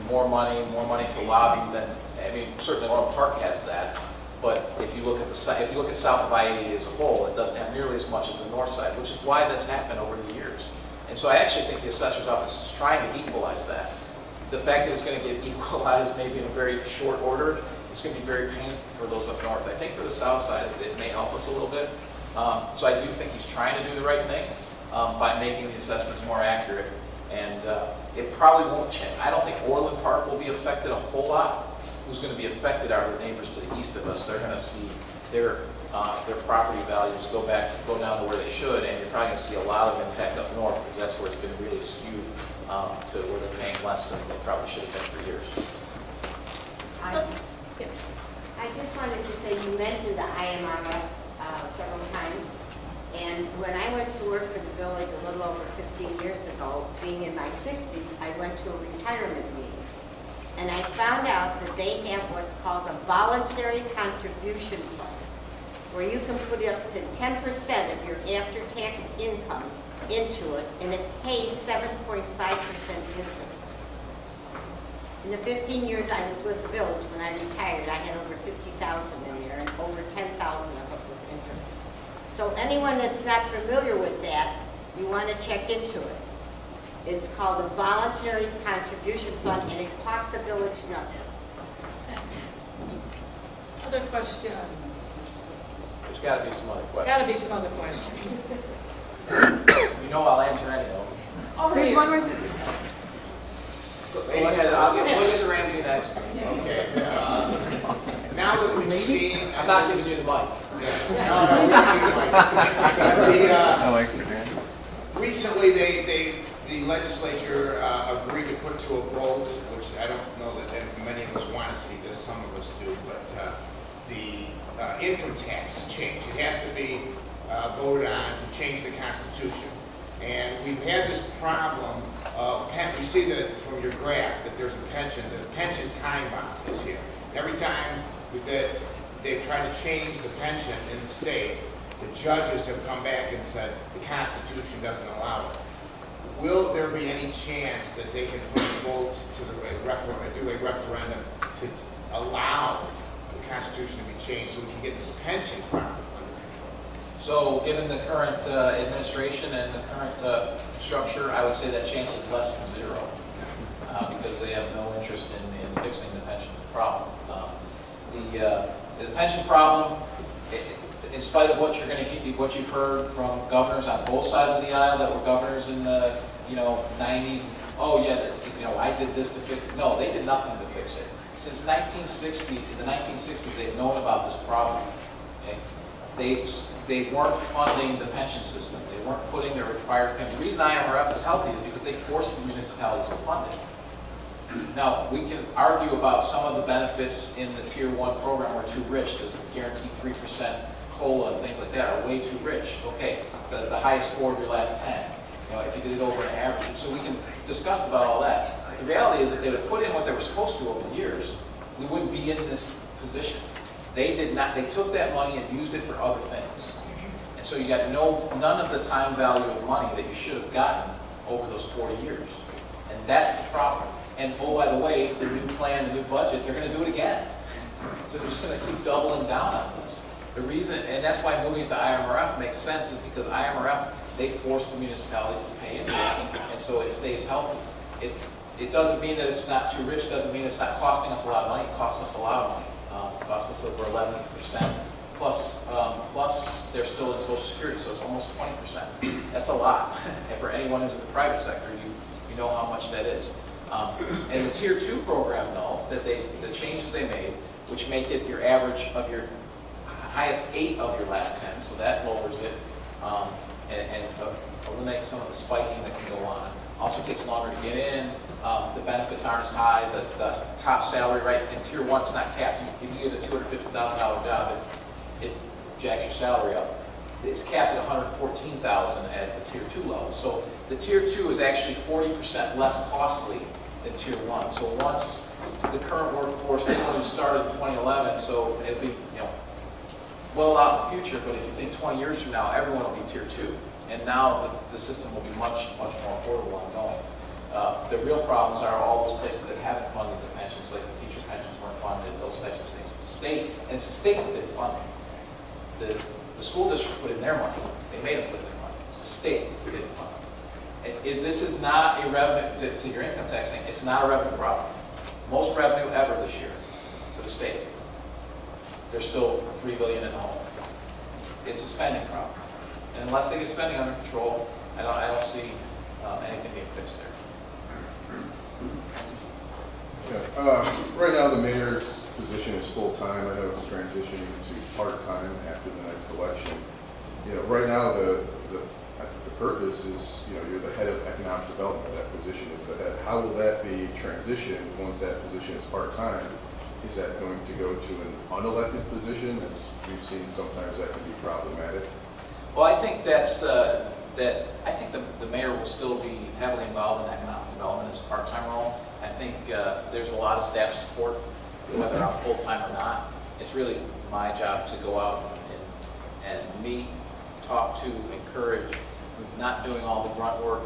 more money to lobby than, I mean, certainly Orland Park has that. But if you look at south of I-80 as a whole, it doesn't have nearly as much as the north side, which is why that's happened over the years. And so I actually think the assessor's office is trying to equalize that. The fact that it's going to get equalized maybe in a very short order, it's going to be very painful for those up north. I think for the south side, it may help us a little bit. So I do think he's trying to do the right thing by making the assessments more accurate. And it probably won't change. I don't think Orland Park will be affected a whole lot. Who's going to be affected are the neighbors to the east of us. They're going to see their property values go down to where they should, and you're probably going to see a lot of impact up north, because that's where it's been really skewed to where they're paying less than they probably should have been for years. Yes. I just wanted to say, you mentioned the IMRF several times, and when I went to work for the village a little over 15 years ago, being in my 60s, I went to a retirement meeting. And I found out that they have what's called a voluntary contribution fund, where you can put up to 10% of your after-tax income into it, and it pays 7.5% interest. In the 15 years I was with the village, when I retired, I had over $50,000 in there, and over $10,000 of it was interest. So anyone that's not familiar with that, you want to check into it. It's called a voluntary contribution fund, and it costs the village nothing. Thanks. Other questions? There's got to be some other questions. Got to be some other questions. You know I'll answer any of them. Oh, There's one right there. Go ahead, I'll get Mr. Ramsey next. Okay. Now that we've seen, I'm not giving you the mic. Recently, the legislature agreed to put to a vote, which I don't know that many of us want to see this, some of us do, but the income tax change. It has to be voted on to change the Constitution. And we've had this problem of, you see that from your graph, that there's a pension, that the pension time bomb is here. Every time that they've tried to change the pension in the state, the judges have come back and said the Constitution doesn't allow it. Will there be any chance that they can put a vote to the do a referendum to allow the Constitution to be changed so we can get this pension problem under control? So given the current administration and the current structure, I would say that chance is less than zero because they have no interest in fixing the pension problem. The pension problem, in spite of what you're going to what you've heard from governors on both sides of the aisle that were governors in the 90s, oh yeah, I did this to fix it. No, they did nothing to fix it. Since the 1960s, they've known about this problem. Okay? They weren't funding the pension system. They weren't putting their required pension. The reason IMRF is healthy is because they forced the municipalities to fund it. Now, we can argue about some of the benefits in the Tier 1 program were too rich. This guaranteed 3% COLA and things like that are way too rich. Okay, the highest score of your last 10, if you did it over an average. So we can discuss about all that. The reality is if they would have put in what they were supposed to over the years, we wouldn't be in this position. They did not. They took that money and used it for other things. And so you got none of the time value of money that you should have gotten over those 40 years. And that's the problem. And oh, by the way, the new plan, the new budget, they're going to do it again. So they're just going to keep doubling down on this. The reason, and that's why moving it to IMRF makes sense, is because IMRF, they force the municipalities to pay into it, and so it stays healthy. It doesn't mean that it's not too rich, doesn't mean it's not costing us a lot of money. It costs us a lot of money. It costs us over 11%. Plus, they're still in Social Security, so it's almost 20%. That's a lot. And for anyone who's in the private sector, you know how much that is. And the Tier 2 program, though, the changes they made, which make it your average of your highest 8 of your last 10, so that lowers it and eliminates some of the spiking that can go on. Also takes longer to get in. The benefits aren't as high. The top salary, right, in Tier 1, it's not capped. If you get a $250,000 job, it jacks your salary up. It's capped at $114,000 at the Tier 2 level. So the Tier 2 is actually 40% less costly than Tier 1. So once the current workforce, they only started in 2011, so it'll be well out in the future, but if you think 20 years from now, everyone will be Tier 2. And now the system will be much, much more affordable ongoing. The real problems are all those places that haven't funded the pensions, like the teacher pensions weren't funded, those types of things. The state, and it's the state that did fund it. The school district put in their money. They made them put in their money. It's the state that didn't fund it. This is not a revenue, to your income tax thing, it's not a revenue problem. Most revenue ever this year for the state. There's still $3 billion in the hole. It's a spending problem. And unless they get spending under control, I don't see anything being fixed there. Yeah, right now the mayor's position is full-time. I know it's transitioning to part-time after the next election. Right now the purpose is, you're the head of economic development. That position is the head. How will that be transitioned once that position is part-time? Is that going to go to an unelected position? As we've seen, sometimes that can be problematic. Well, I think I think the mayor will still be heavily involved in economic development as a part-time role. I think there's a lot of staff support, whether I'm full-time or not. It's really my job to go out and meet, talk to, encourage. We're not doing all the grunt work.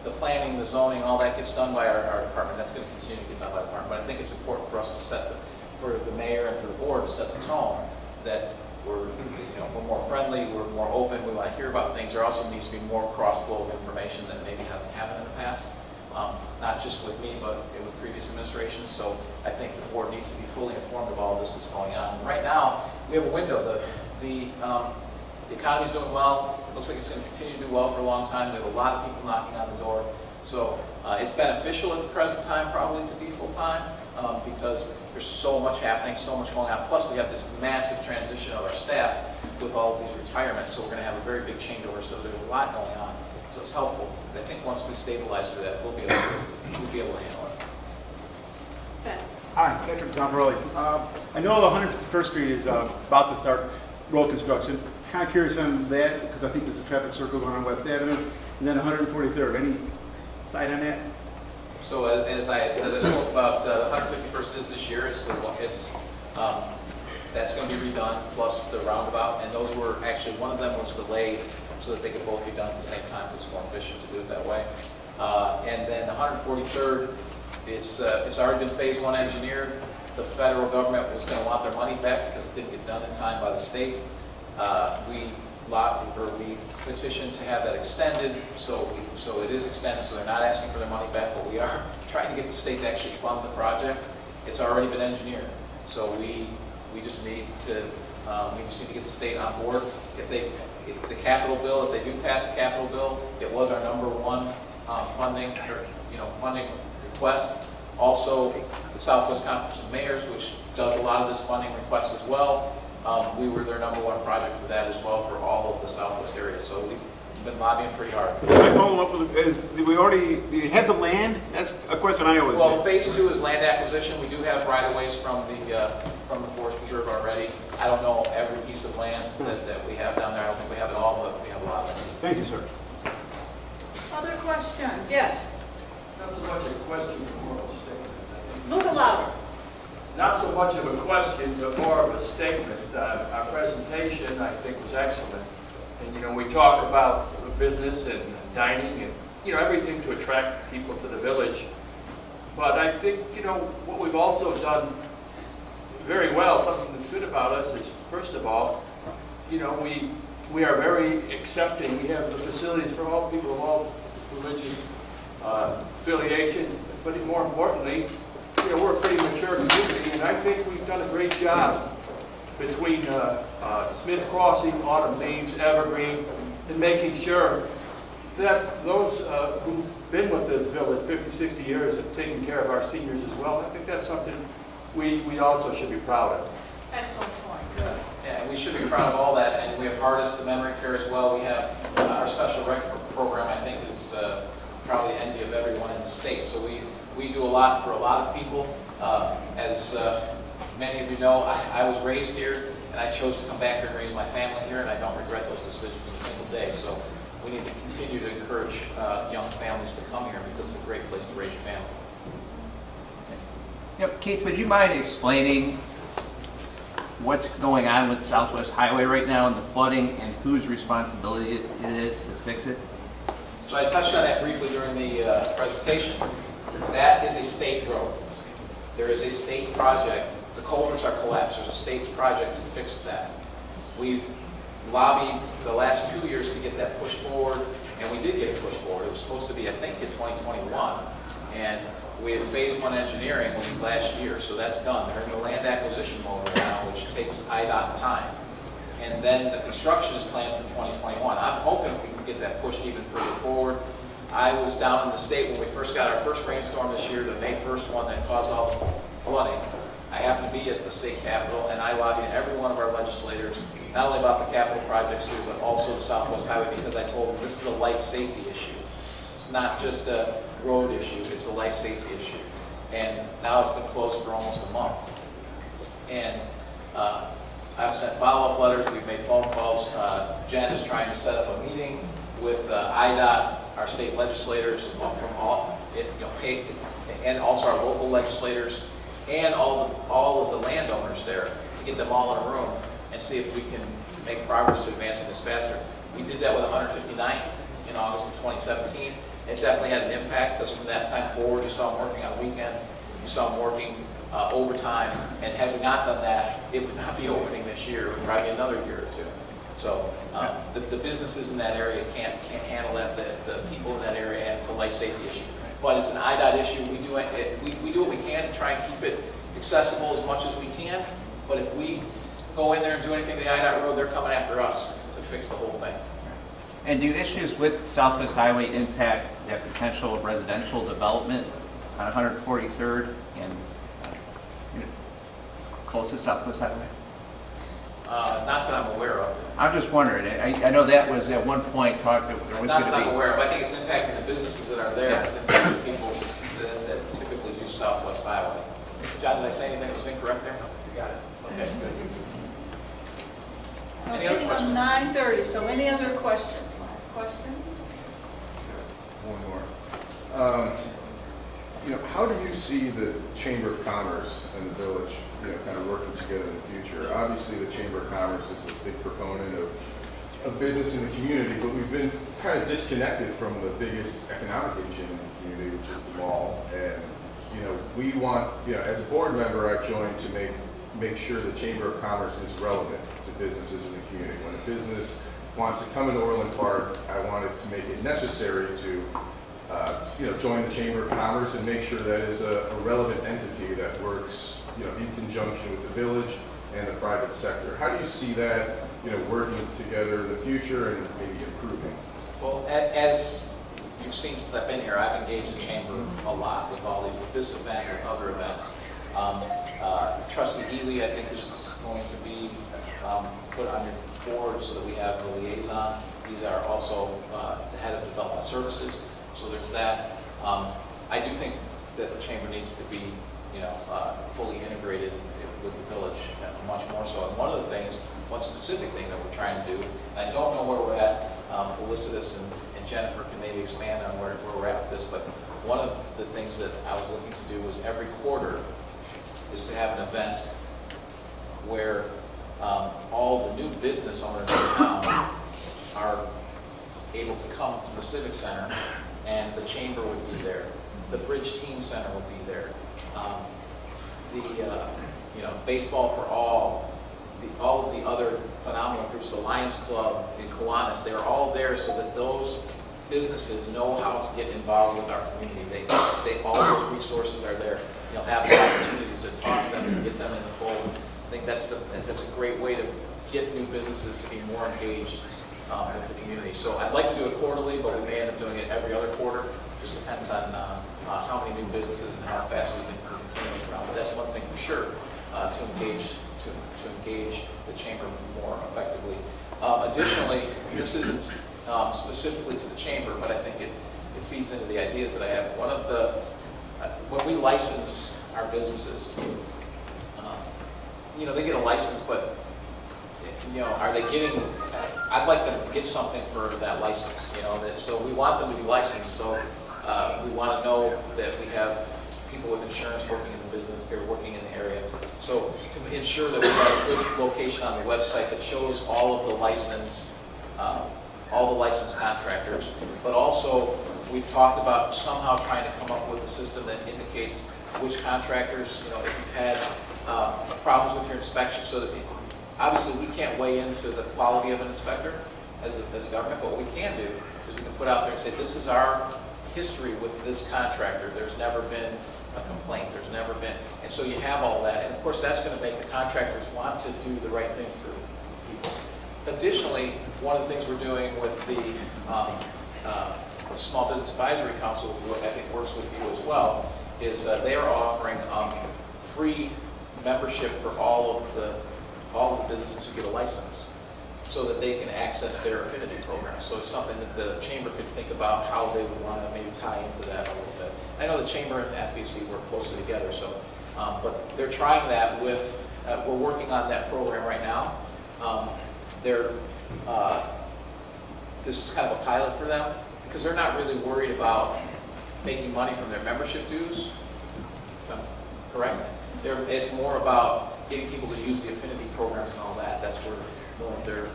The planning, the zoning, all that gets done by our department. That's going to continue to get done by the department. But I think it's important for us to for the mayor and for the board to set the tone that we're more friendly, we're more open, we want to hear about things. There also needs to be more cross-flow of information that maybe hasn't happened in the past, not just with me, but with previous administrations. So I think the board needs to be fully informed of all this that's going on. And right now, we have a window. The economy's doing well. It looks like it's going to continue to do well for a long time. We have a lot of people knocking on the door. So it's beneficial at the present time probably to be full-time because there's so much happening, so much going on. Plus we have this massive transition of our staff with all of these retirements. So we're going to have a very big changeover. So there's a lot going on. So it's helpful. I think once we stabilize through that, we'll be able to handle it. Ben. Hi, Patrick Zamparelli. I know 151st Street is about to start road construction. Kind of curious on that because I think there's a traffic circle going on West Avenue. And then 143rd, any side on that? So as I spoke about, 151st is this year. That's going to be redone, plus the roundabout. And those were actually, one of them was delayed so that they could both be done at the same time. It's more efficient to do it that way. And then 143rd, it's already been phase 1 engineered. The federal government was going to want their money back because it didn't get done in time by the state. We petitioned to have that extended, so it is extended, so they're not asking for their money back, but we are trying to get the state to actually fund the project. It's already been engineered, so we just need to get the state on board. If the capital bill, if they do pass a capital bill, it was our #1 funding request. Also, the Southwest Conference of Mayors, which does a lot of this funding request as well. We were their #1 project for that as well for all of the Southwest area. So we've been lobbying pretty hard. I follow up with, do you have the land? That's a question I always Well, get. phase 2 is land acquisition. We do have right-of-ways from the Forest Preserve already. I don't know every piece of land that we have down there. I don't think we have it all, but we have a lot of it. Thank you, sir. Other questions? Yes. Not so much a question, but more of a statement. Look louder. Not so much of a question, but more of a statement. Our presentation, I think, was excellent. And, we talk about business and dining and, everything to attract people to the village. But I think, what we've also done very well, something that's good about us is, first of all, we are very accepting. We have the facilities for all people of all religious affiliations, but more importantly, we're a pretty mature community, and I think we've done a great job between Smith Crossing, Autumn Leaves, Evergreen, in making sure that those who've been with this village 50, 60 years have taken care of our seniors as well. I think that's something we also should be proud of. Excellent point. Good. Yeah, we should be proud of all that, and we have Hardest to Memory Care as well. We have our special rec program, I think, is probably the envy of everyone in the state. So we do a lot for a lot of people. As many of you know, I was raised here, and I chose to come back here and raise my family here, and I don't regret those decisions a single day. So we need to continue to encourage young families to come here because it's a great place to raise your family. Yep, Keith, would you mind explaining what's going on with Southwest Highway right now and the flooding and whose responsibility it is to fix it? So I touched on that briefly during the presentation. That is a state road. There is a state project. The culverts are collapsed. There's a state project to fix that. We've lobbied the last 2 years to get that pushed forward, and we did get it pushed forward. It was supposed to be, I think, in 2021, and we had phase 1 engineering last year, so that's done. They're in the land acquisition mode right now, which takes IDOT time. And then the construction is planned for 2021. I'm hoping we can get that pushed even further forward. I was down in the state when we first got our first rainstorm this year, the May 1st one that caused all the flooding. I happened to be at the state capitol, and I lobbied every one of our legislators, not only about the capital projects here, but also the Southwest Highway, because I told them this is a life safety issue. It's not just a road issue, it's a life safety issue. And now it's been closed for almost a month. And I've sent follow-up letters, we've made phone calls. Jen is trying to set up a meeting with IDOT, our state legislators from all, and also our local legislators, and all of the landowners there, to get them all in a room and see if we can make progress to advancing this faster. We did that with 159th in August of 2017. It definitely had an impact because from that time forward, you saw them working on weekends, you saw them working overtime, and had we not done that, it would not be opening this year. It would probably be another year or two. So the businesses in that area can't handle that. The people in that area, and it's a life safety issue. But it's an IDOT issue. We do what we can to try and keep it accessible as much as we can. But if we go in there and do anything to the IDOT road, they're coming after us to fix the whole thing. And do issues with Southwest Highway impact that potential residential development on 143rd and close to Southwest Highway? Not that I'm aware of. I'm just wondering. I know that was at one point talked that there was going to be. Not that I'm aware of. I think it's impacting the businesses that are there. Yeah. It's impacting people that typically use Southwest Highway. John, did I say anything that was incorrect there? No, you got it. Okay, good. Any other questions? 9:30. So any other questions? Last questions? One more. How do you see the Chamber of Commerce and the village, kind of working together in the future? Obviously, the Chamber of Commerce is a big proponent of business in the community, but we've been kind of disconnected from the biggest economic agent in the community, which is the mall. And we want, as a board member, I've joined to make sure the Chamber of Commerce is relevant to businesses in the community. When a business wants to come into Orland Park, I wanted to make it necessary to join the Chamber of Commerce and make sure that is a relevant entity that works, in conjunction with the village and the private sector. How do you see that, working together in the future and maybe improving? Well, as you've seen since I've been here, I've engaged the Chamber a lot with this event and other events. Trustee Healy, I think, is going to be put on your board so that we have a liaison. These are also the head of development services. So there's that. I do think that the chamber needs to be, fully integrated with the village, much more so. And one specific thing that we're trying to do, and I don't know where we're at. Felicitas and Jennifer can maybe expand on where we're at with this, but one of the things that I was looking to do was every quarter is to have an event where all the new business owners in town are able to come to the Civic Center, and the chamber would be there. The Bridge Teen Center would be there. Baseball for All, all of the other phenomenal groups, the Lions Club, the Kiwanis, they're all there so that those businesses know how to get involved with our community. All those resources are there. You'll have the opportunity to talk to them, to get them in the fold. I think that's a great way to get new businesses to be more engaged with the community. So I'd like to do it quarterly, but we may end up doing it every other quarter. Just depends on how many new businesses and how fast we can continue around. But that's one thing for sure, to engage the chamber more effectively. Additionally, this isn't specifically to the chamber, but I think it feeds into the ideas that I have. When we license our businesses, they get a license, but are they getting? I'd like them to get something for that license. So we want them to be licensed. So we want to know that we have people with insurance working in the business, they're working in the area. So to ensure that we have a good location on the website that shows all of the licensed contractors, but also we've talked about somehow trying to come up with a system that indicates which contractors, if you've had problems with your inspection, so that obviously we can't weigh into the quality of an inspector as a government, but what we can do is we can put out there and say, this is our history with this contractor. There's never been a complaint. There's never been, and so you have all that, and of course that's going to make the contractors want to do the right thing for people. Additionally, one of the things we're doing with the Small Business Advisory Council, who I think works with you as well, is they are offering free membership for all of the businesses who get a license, so that they can access their affinity program. So it's something that the chamber could think about how they would want to maybe tie into that a little bit. I know the chamber and SBC work closely together, so but they're trying that with. We're working on that program right now. This is kind of a pilot for them because they're not really worried about making money from their membership dues. Correct? It's more about getting people to use the affinity programs and all that. That's where more of their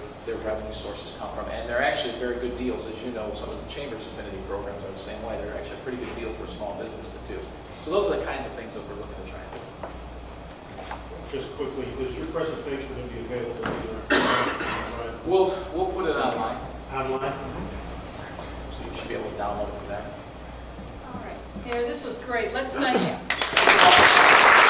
revenue sources come from. And they're actually very good deals. As you know, some of the chamber's affinity programs are the same way. They're actually a pretty good deal for a small business to do. So those are the kinds of things that we're looking to try and do. just quickly, is your presentation going to be available either? We'll put it online. Online? So you should be able to download it from there. All right. Mayor, this was great. Let's thank you.